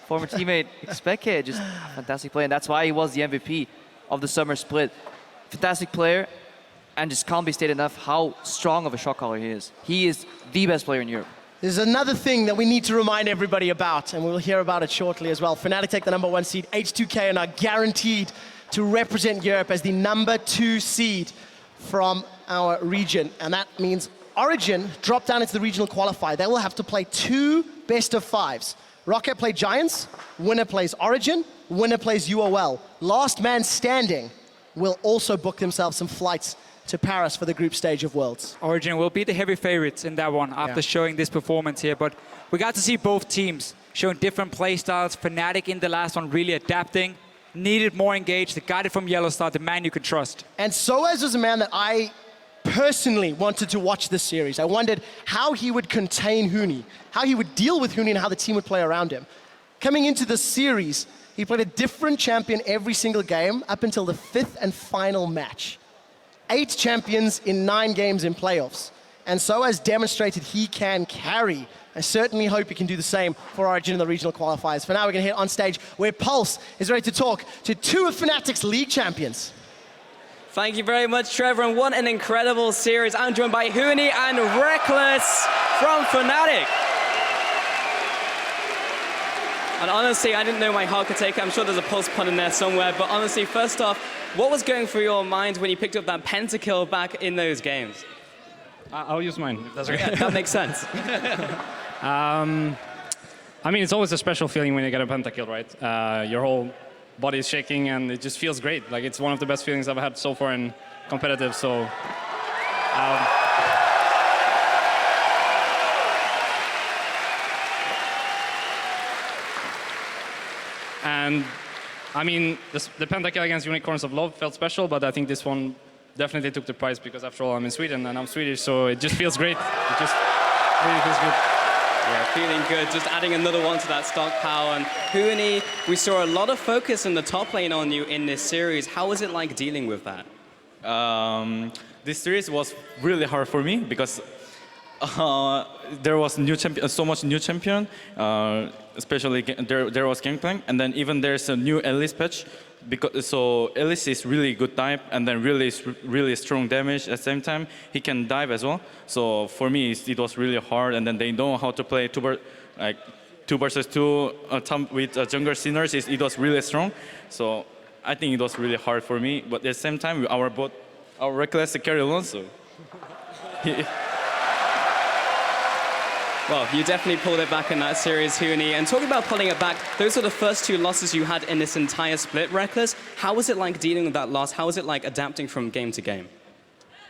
Former teammate Expected, just fantastic play, and that's why he was the MVP of the summer split. Fantastic player, and just can't be stated enough how strong of a shot caller he is. He is the best player in Europe. There's another thing that we need to remind everybody about, and we'll hear about it shortly as well. Fnatic take the #1 seed, H2K, and are guaranteed to represent Europe as the #2 seed from our region. And that means Origin drop down into the regional qualifier. They will have to play 2 best-of-5s. Rocket play Giants, winner plays Origin, winner plays UOL. Last man standing will also book themselves some flights to Paris for the group stage of Worlds. Origin will be the heavy favorites in that one after showing this performance here. But we got to see both teams showing different play styles. Fnatic in the last one really adapting, needed more engaged. They got it from Yellowstar, the man you could trust. And Soaz was a man that I personally wanted to watch this series. I wondered how he would contain Huni, how he would deal with Huni, and how the team would play around him. Coming into the series, he played a different champion every single game up until the 5th and final match. 8 champions in 9 games in playoffs. And Soaz demonstrated he can carry. I certainly hope he can do the same for Origin in the regional qualifiers. For now, we're going to hit on stage where Pulse is ready to talk to 2 of Fnatic's league champions. Thank you very much, Trevor, and what an incredible series. I'm joined by Huni and Rekkles from Fnatic. And honestly, I didn't know my heart could take it. I'm sure there's a Pulse pun in there somewhere, but honestly, first off, what was going through your mind when you picked up that pentakill back in those games? I'll use mine, if that's okay. Yeah, that makes sense. I mean, it's always a special feeling when you get a pentakill, right? Your whole body is shaking, and it just feels great. Like, it's one of the best feelings I've had so far in competitive, so... and, I mean, the pentakill against Unicorns of Love felt special, but I think this one definitely took the prize because, after all, I'm in Sweden and I'm Swedish, so it just feels great. It just really feels good. Yeah, feeling good. Just adding another one to that stockpile. And Huni, we saw a lot of focus in the top lane on you in this series. How was it like dealing with that? This series was really hard for me because there was so much new champion, especially there was Gangplank, and then even there's a new Elise patch because so Elise is really good type and then really strong damage at the same time. He can dive as well. So for me, it was really hard. And then they know how to play two versus two with jungle Sinners. It was really strong. So I think it was really hard for me. But at the same time, our Reckless carry alone. So. Well, you definitely pulled it back in that series, Huni. And talking about pulling it back, those are the first two losses you had in this entire split, Reckless. How was it like dealing with that loss? How was it like adapting from game to game?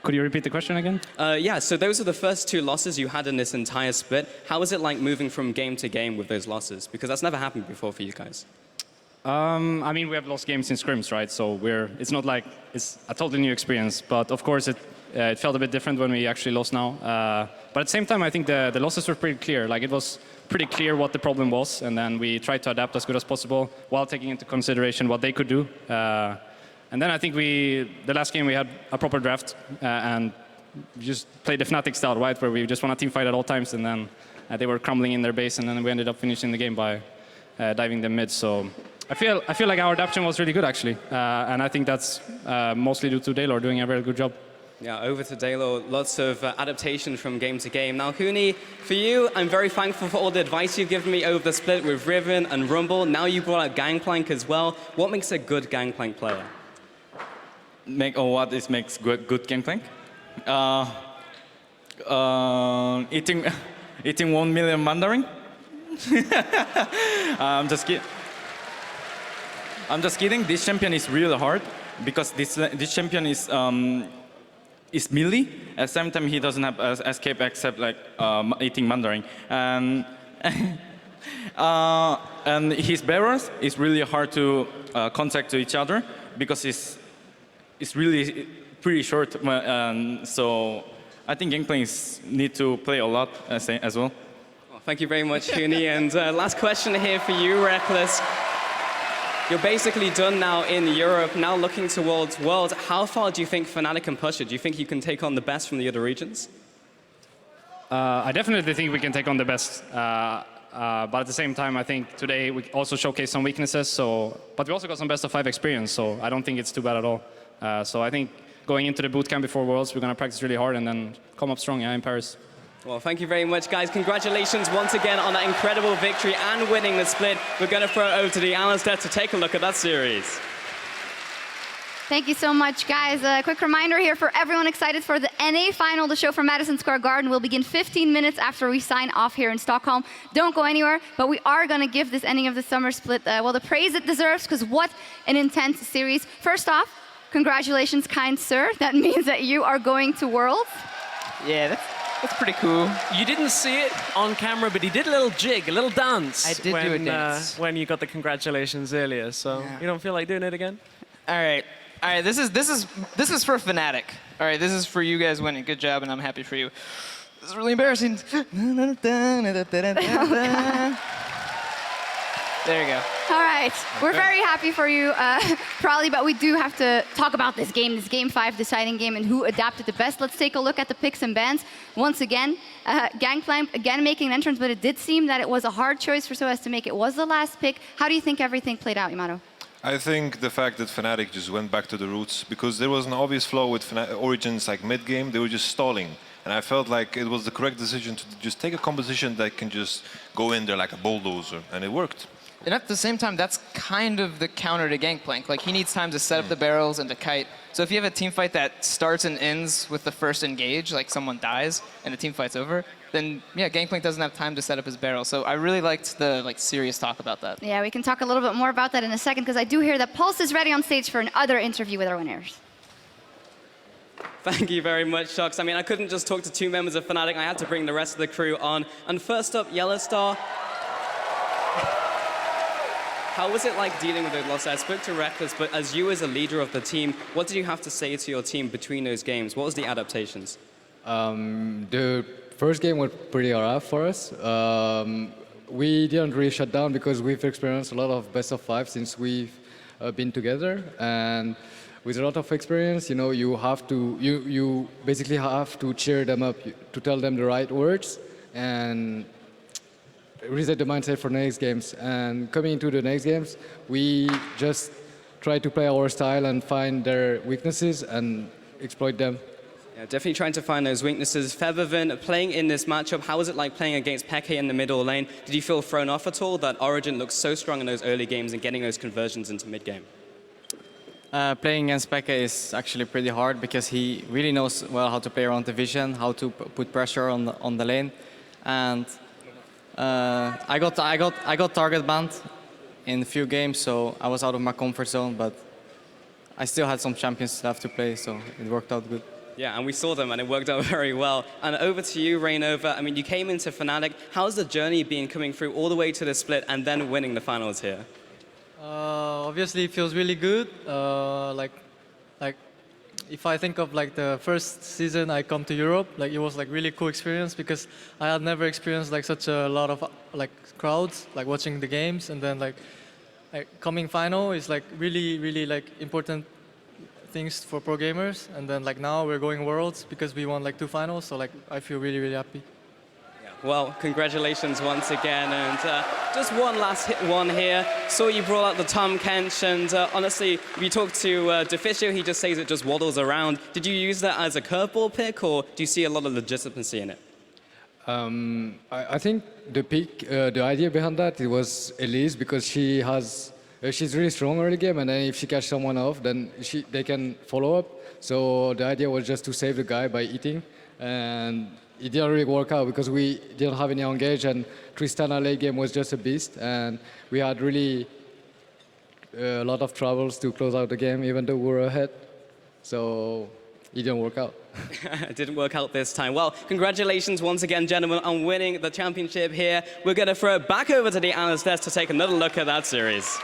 Could you repeat the question again? Yeah, so those are the first two losses you had in this entire split. How was it like moving from game to game with those losses? Because that's never happened before for you guys. I mean, we have lost games in scrims, right? So it's not like it's a totally new experience. But of course, it felt a bit different when we actually lost now. But at the same time, I think the losses were pretty clear. Like, it was pretty clear what the problem was, and then we tried to adapt as good as possible while taking into consideration what they could do. And then I think the last game we had a proper draft, and we just played the Fnatic style, right, where we just want a team fight at all times, and then they were crumbling in their base, and then we ended up finishing the game by diving them mid. So I feel like our adaptation was really good, actually, and I think that's mostly due to Daylor doing a very good job. Yeah, over to Daylor. Lots of adaptation from game to game. Now, Huni, for you, I'm very thankful for all the advice you've given me over the split with Riven and Rumble. Now you brought out Gangplank as well. What makes a good Gangplank player? What makes good Gangplank? Eating 1 million Mandarin? I'm just kidding. This champion is really hard because this champion is melee. At the same time, he doesn't have escape except like eating Mandarin. And his barrels is really hard to contact to each other because it's really pretty short. So I think Gangplanks need to play a lot as well. Well, thank you very much, Huni. And last question here for you, Reckless. You're basically done now in Europe, now looking towards Worlds. How far do you think Fnatic can push it? Do you think you can take on the best from the other regions? I definitely think we can take on the best. But at the same time, I think today we also showcased some weaknesses. But we also got some best of 5 experience, so I don't think it's too bad at all. So I think going into the bootcamp before Worlds, we're going to practice really hard and then come up strong in Paris. Well, thank you very much, guys. Congratulations once again on that incredible victory and winning the split. We're going to throw it over to the analyst desk to take a look at that series. Thank you so much, guys. A quick reminder here for everyone excited for the NA final. The show from Madison Square Garden will begin 15 minutes after we sign off here in Stockholm. Don't go anywhere, but we are going to give this ending of the summer split, the praise it deserves, because what an intense series. First off, congratulations, kind sir. That means that you are going to Worlds. Yeah, that's pretty cool. You didn't see it on camera, but he did a little jig, a little dance. I did do a dance. When you got the congratulations earlier, so you don't feel like doing it again? All right. This is for Fnatic. All right, this is for you guys winning. Good job, and I'm happy for you. This is really embarrassing. There you go. All right. We're very happy for you, Prolly, but we do have to talk about this Game 5 deciding game and who adapted the best. Let's take a look at the picks and bans. Once again, Gangplank again making an entrance, but it did seem that it was a hard choice for SOAS to make. It was the last pick. How do you think everything played out, Yamato? I think the fact that Fnatic just went back to the roots, because there was an obvious flaw with Origins, like mid-game, they were just stalling. And I felt like it was the correct decision to just take a composition that can just go in there like a bulldozer, and it worked. And at the same time, that's kind of the counter to Gangplank. Like, he needs time to set up the barrels and to kite. So if you have a team fight that starts and ends with the first engage, like someone dies and the team fight's over, then yeah, Gangplank doesn't have time to set up his barrel. So I really liked the serious talk about that. Yeah, we can talk a little bit more about that in a second, because I do hear that Pulse is ready on stage for another interview with our winners. Thank you very much, Shox. I mean, I couldn't just talk to 2 members of Fnatic. I had to bring the rest of the crew on. And first up, Yellowstar. How was it like dealing with those losses? I spoke to Reckless, but as you as a leader of the team, what did you have to say to your team between those games? What was the adaptations? The first game was pretty rough for us. We didn't really shut down because we've experienced a lot of best of 5 since we've been together, and with a lot of experience, you know, you basically have to cheer them up, to tell them the right words, and reset the mindset for the next games. And coming into the next games, we just try to play our style and find their weaknesses and exploit them. Yeah, definitely trying to find those weaknesses. Feathervin, playing in this matchup, how was it like playing against Peke in the middle lane? Did you feel thrown off at all that Origin looks so strong in those early games and getting those conversions into mid-game? Playing against Peke is actually pretty hard because he really knows well how to play around the vision, how to put pressure on the lane, and I got target banned in a few games, so I was out of my comfort zone. But I still had some champions left to play, so it worked out good. Yeah, and we saw them, and it worked out very well. And over to you, Rainova. I mean, you came into Fnatic. How's the journey been coming through all the way to the split and then winning the finals here? Obviously, it feels really good. Like, if I think of like the first season I come to Europe, like it was like really cool experience because I had never experienced like such a lot of like crowds, like watching the games, and then like coming final is like really like important things for pro gamers, and then like now we're going worlds because we won like 2 finals, so like I feel really happy. Well, congratulations once again, and just one last one here. Saw you brought out the Tahm Kench, and honestly, if you talk to Deficio, he just says it just waddles around. Did you use that as a curveball pick, or do you see a lot of legitimacy in it? I think the pick, the idea behind that, it was Elise because she's really strong early game, and then if she catch someone off, then they can follow up. So the idea was just to save the guy by eating, and it didn't really work out because we didn't have any engage, and Tristana late game was just a beast, and we had really a lot of troubles to close out the game, even though we were ahead. So it didn't work out. It didn't work out this time. Well, congratulations once again, gentlemen, on winning the championship here. We're going to throw it back over to the analyst desk to take another look at that series.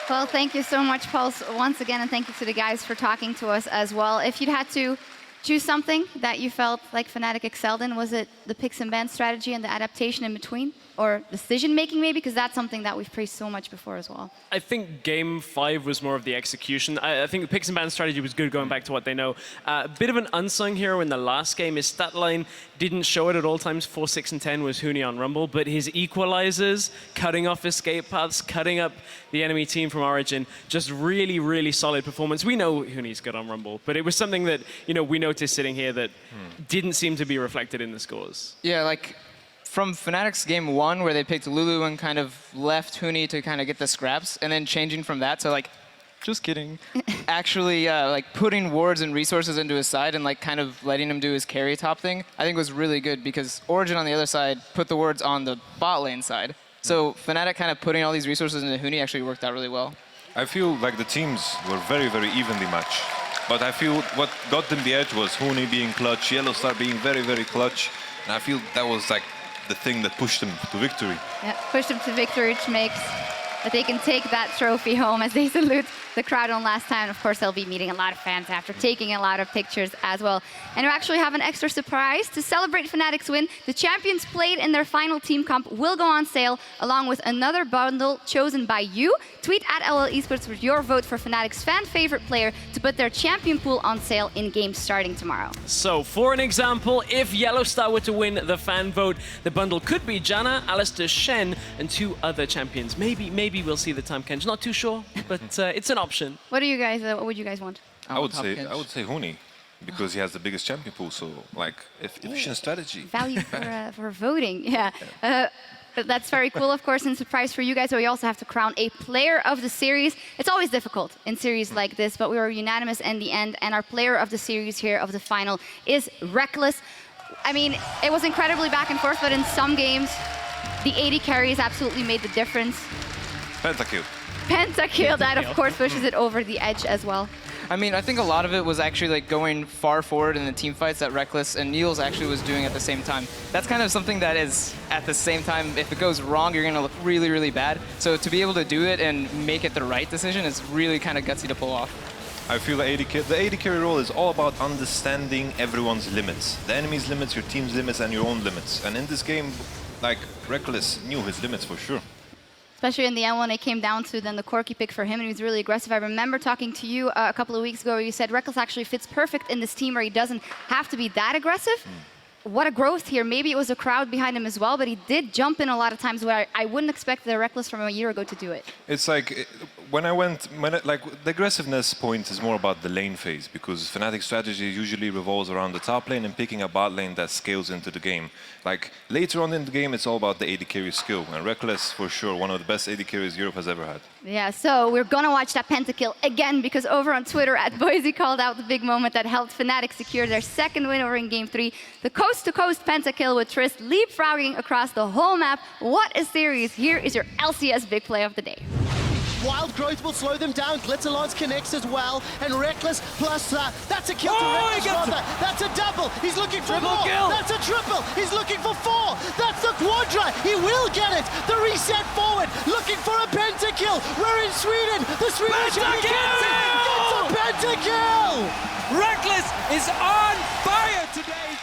Well, thank you so much, Pulse, once again, and thank you to the guys for talking to us as well. If you'd had to choose something that you felt like Fnatic excelled in, was it the picks and ban strategy and the adaptation in between? Or decision-making, maybe? Because that's something that we've praised so much before as well. I think Game 5 was more of the execution. I think the picks and ban strategy was good going back to what they know. A bit of an unsung hero in the last game. His stat line didn't show it at all times. 4, 6, and 10 was Huni on Rumble. But his equalizers, cutting off escape paths, cutting up the enemy team from Origin, just really solid performance. We know Huni's good on Rumble, but it was something that we noticed sitting here that didn't seem to be reflected in the scores. Yeah, like from Fnatic's game 1, where they picked Lulu and kind of left Huni to kind of get the scraps, and then changing from that to like, just kidding, actually like putting wards and resources into his side and like kind of letting him do his carry top thing, I think was really good because Origin on the other side put the wards on the bot lane side. So Fnatic kind of putting all these resources into Huni actually worked out really well. I feel like the teams were very evenly matched. But I feel what got them the edge was Huni being clutch, Yellowstar being very clutch, and I feel that was like the thing that pushed them to victory. Yeah, pushed them to victory, which makes that they can take that trophy home as they salute the crowd on last time. Of course, they'll be meeting a lot of fans after, taking a lot of pictures as well. And we actually have an extra surprise. To celebrate Fnatic's win, the champions played in their final team comp will go on sale, along with another bundle chosen by you. Tweet at LL Esports with your vote for Fnatic's fan favorite player to put their champion pool on sale in games starting tomorrow. So, for an example, if Yellowstar were to win the fan vote, the bundle could be Janna, Alistair, Shen, and 2 other champions. Maybe we'll see the Tahm Kench. Not too sure, but it's an option. What do you guys? What would you guys want? I would say Huni, because he has the biggest champion pool. So like efficient strategy. Value for voting, yeah. But that's very cool, of course, and surprise for you guys. So we also have to crown a player of the series. It's always difficult in series like this, but we were unanimous in the end. And our player of the series here of the final is Rekkles. I mean, it was incredibly back and forth, but in some games, the AD carries absolutely made the difference. Pentakill. Pentakill, that of course pushes it over the edge as well. I mean, I think a lot of it was actually like going far forward in the team fights that Rekkles and Niels actually was doing at the same time. That's kind of something that is, at the same time, if it goes wrong, you're going to look really bad. So to be able to do it and make it the right decision is really kind of gutsy to pull off. I feel the AD carry role is all about understanding everyone's limits. The enemy's limits, your team's limits, and your own limits. And in this game, like, Rekkles knew his limits for sure. Especially in the end when it came down to then the Corki pick for him, and he was really aggressive. I remember talking to you a couple of weeks ago where you said Rekkles actually fits perfect in this team where he doesn't have to be that aggressive. what a growth here. Maybe it was a crowd behind him as well, but he did jump in a lot of times where I wouldn't expect the Reckless from a year ago to do it. It's like like the aggressiveness point is more about the lane phase, because Fnatic strategy usually revolves around the top lane and picking a bot lane that scales into the game. Like later on in the game, it's all about the AD carry skill, and Reckless for sure one of the best AD carries Europe has ever had. Yeah, so we're gonna watch that pentakill again, because over on Twitter @Boise called out the big moment that helped Fnatic secure their second win over in Game 3. The coast-to-coast pentakill with Trist leapfrogging across the whole map. What a series! Here is your LCS big play of the day. Wild Growth will slow them down. Glitterlance connects as well. And Reckless plus that's a kill to Reckless rather. That's a double. He's looking for more. Kill. That's a triple. He's looking for 4. That's the quadra. He will get it. The reset forward. Looking for a pentakill. We're in Sweden. The Swedish gets a pentakill. Reckless is on fire today.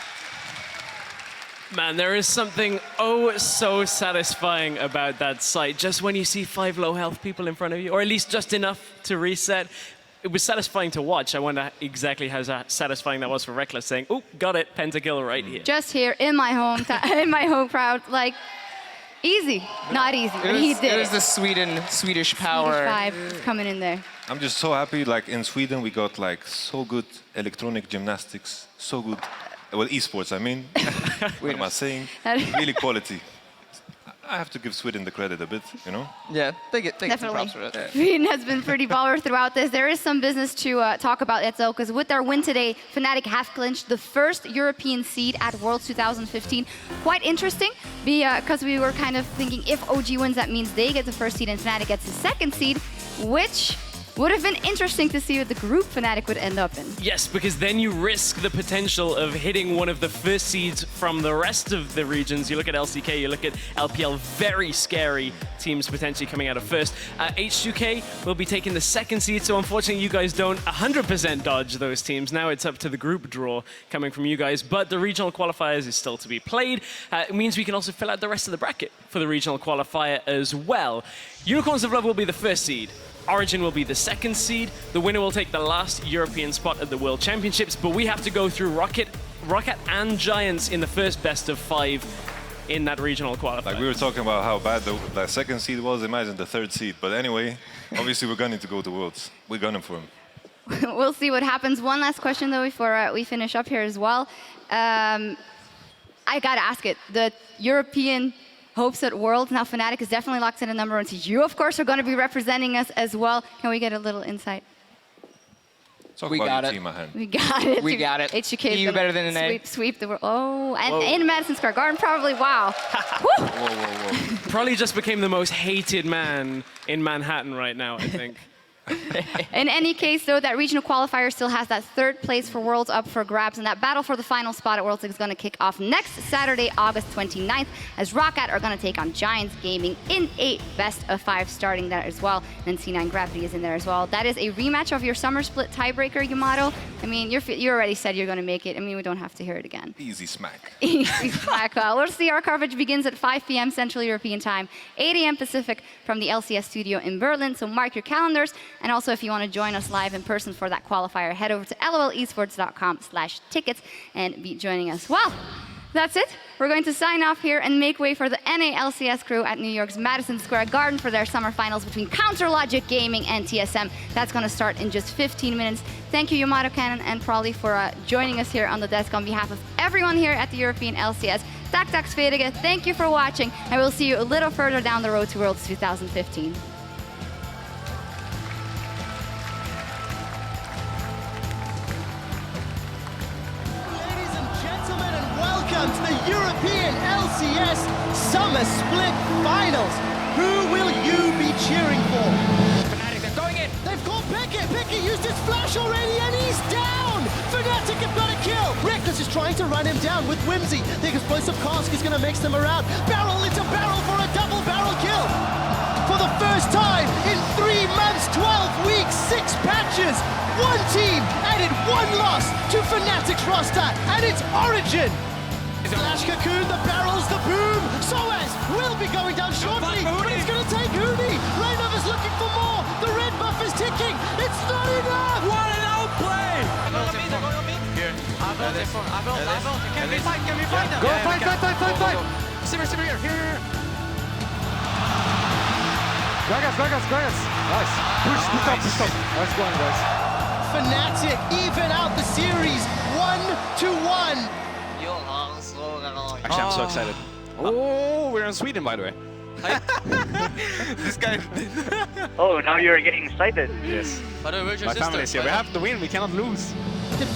Man, there is something oh so satisfying about that sight. Just when you see 5 low health people in front of you, or at least just enough to reset. It was satisfying to watch. I wonder exactly how satisfying that was for Reckless, saying, "Oh, got it, pentakill right here." Just here in my home crowd, like easy, not easy, but he did it. It was the Swedish power. Swedish vibe coming in there. I'm just so happy. Like in Sweden, we got like so good electronic gymnastics, so good. Well, esports, I mean. What am I saying? Really quality. I have to give Sweden the credit a bit, you know? Yeah, they get some Definitely. props for it. Sweden has been pretty baller throughout this. There is some business to talk about, Etzel, because with their win today, Fnatic have clinched the first European seed at Worlds 2015. Quite interesting, because we were kind of thinking if OG wins, that means they get the first seed and Fnatic gets the second seed, which would have been interesting to see what the group Fnatic would end up in. Yes, because then you risk the potential of hitting one of the first seeds from the rest of the regions. You look at LCK, you look at LPL, very scary teams potentially coming out of first. H2K will be taking the second seed, so unfortunately you guys don't 100% dodge those teams. Now it's up to the group draw coming from you guys, but the regional qualifiers is still to be played. It means we can also fill out the rest of the bracket for the regional qualifier as well. Unicorns of Love will be the first seed. Origin will be the second seed. The winner will take the last European spot at the World Championships, but we have to go through Rocket and Giants in the first best of 5 in that regional qualifier. Like we were talking about how bad the second seed was, imagine the third seed. But anyway, obviously we're gunning to go to Worlds. We're gunning for him. We'll see what happens. One last question, though, before we finish up here as well. I gotta ask it. The European hopes at Worlds. Now Fnatic is definitely locked in at number 1. So you, of course, are going to be representing us as well. Can we get a little insight? We got it. We got it. We got it. H2K You better than an A. Sweep the world. Oh, and in Madison Square Garden, probably. Wow. Whoa. Probably just became the most hated man in Manhattan right now, I think. In any case, though, that regional qualifier still has that third place for Worlds up for grabs, and that battle for the final spot at Worlds is going to kick off next Saturday, August 29th, as Roccat are going to take on Giants Gaming in a best of 5 starting there as well. And then C9 Gravity is in there as well. That is a rematch of your summer split tiebreaker, Yamato. I mean, you already said you're going to make it. I mean, we don't have to hear it again. Easy smack. Easy smack. Well, we'll see. Our coverage begins at 5 p.m. Central European Time, 8 a.m. Pacific from the LCS studio in Berlin. So mark your calendars. And also, if you want to join us live in person for that qualifier, head over to lolesports.com/tickets and be joining us. Well, that's it. We're going to sign off here and make way for the NALCS crew at New York's Madison Square Garden for their summer finals between Counterlogic Gaming and TSM. That's going to start in just 15 minutes. Thank you, Yamato Cannon and Prolly, for joining us here on the desk on behalf of everyone here at the European LCS. Tack Sverige, thank you for watching, and we'll see you a little further down the road to Worlds 2015. Welcome to the European LCS Summer Split Finals. Who will you be cheering for? Fnatic, they're going in. They've called Pickett. Pickett used his flash already and he's down. Fnatic have got a kill. Reckless is trying to run him down with Whimsy. The explosive cask is going to mix them around. Barrel into barrel for a double barrel kill. For the first time in 3 months, 12 weeks, 6 patches, 1 team added 1 loss to Fnatic's roster, and it's Origin. Flash Cocoon, the barrels, the boom. Soaz will be going down shortly, but it's going to take Huni. Rainover's looking for more. The red buff is ticking. It's not enough. What an outplay! Here. one. I built. Can we fight? Can we fight them? Go, fight. Simmer, here. Gragas. Nice. Push up. Nice going, guys. Fnatic even out the series 1-1. Actually, I'm so excited. Oh, we're in Sweden, by the way. This guy. Oh, now you're getting excited. Yes. By the way, where's your My sister? family's here. We have to win. We cannot lose.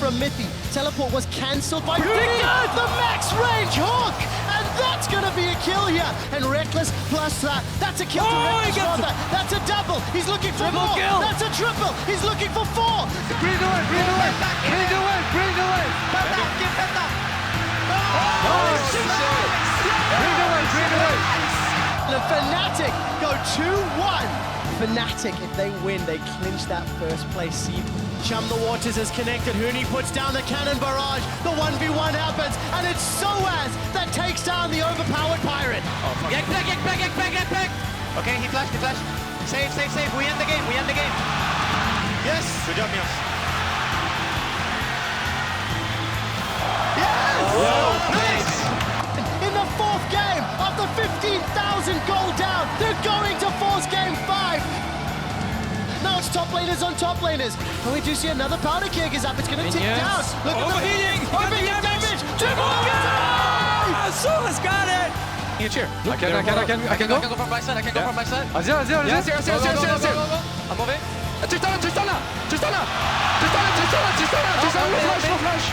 From Mithy, teleport was cancelled by Victor, the max range hook, and that's gonna be a kill here. And Reckless plus that, that's a kill to Reckless rather. That's a double, he's looking for more. Kill. That's a triple, he's looking for 4. Bring it away. Bring it back. Bring it away. The Fnatic go 2-1. Fnatic, if they win, they clinch that first place seed. Chum the Waters is connected. Huni puts down the cannon barrage. The 1v1 happens, and it's Soaz that takes down the overpowered Pirate. Get back. Okay, he flashed. Save. We end the game. Yes. Good job, Mios. Nice! In the 4th game, after 15,000 gold down, they're going to force game 5. Now it's top laners on top laners. And we do see another powder keg is up. It's going to tick down. Look at Overheating. the damage. Triple kill! Soaz got it. Here, cheer. I can go. I can go from my side. Azir. I'm moving. Tristana. No flash.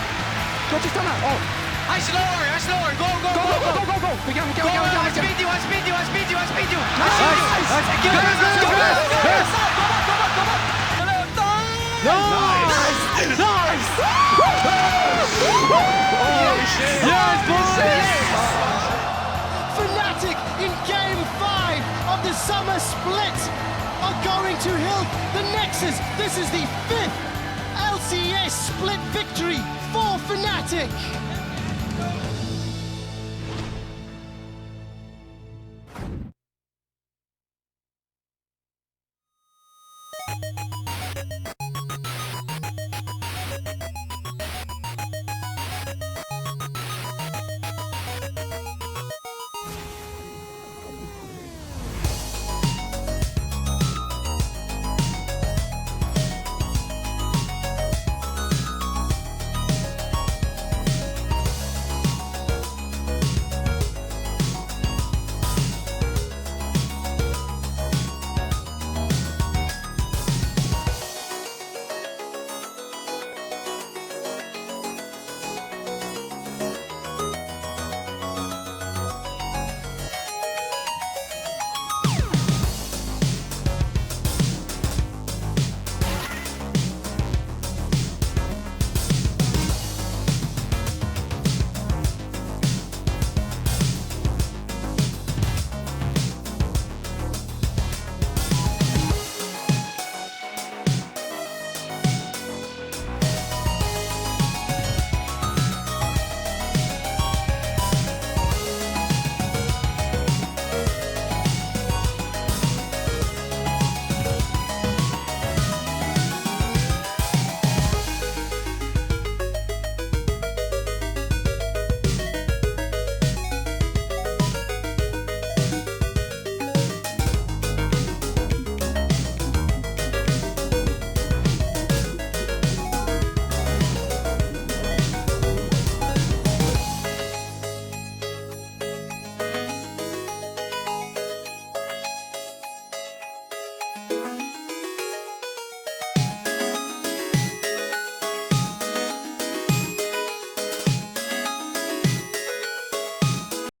Go Tristana. Oh. I slower. Go. We can. I speed you. Nice. Yes, Fnatic in game 5 of the summer split are going to Hill. The Nexus, this is the 5th LCS split victory for Fnatic.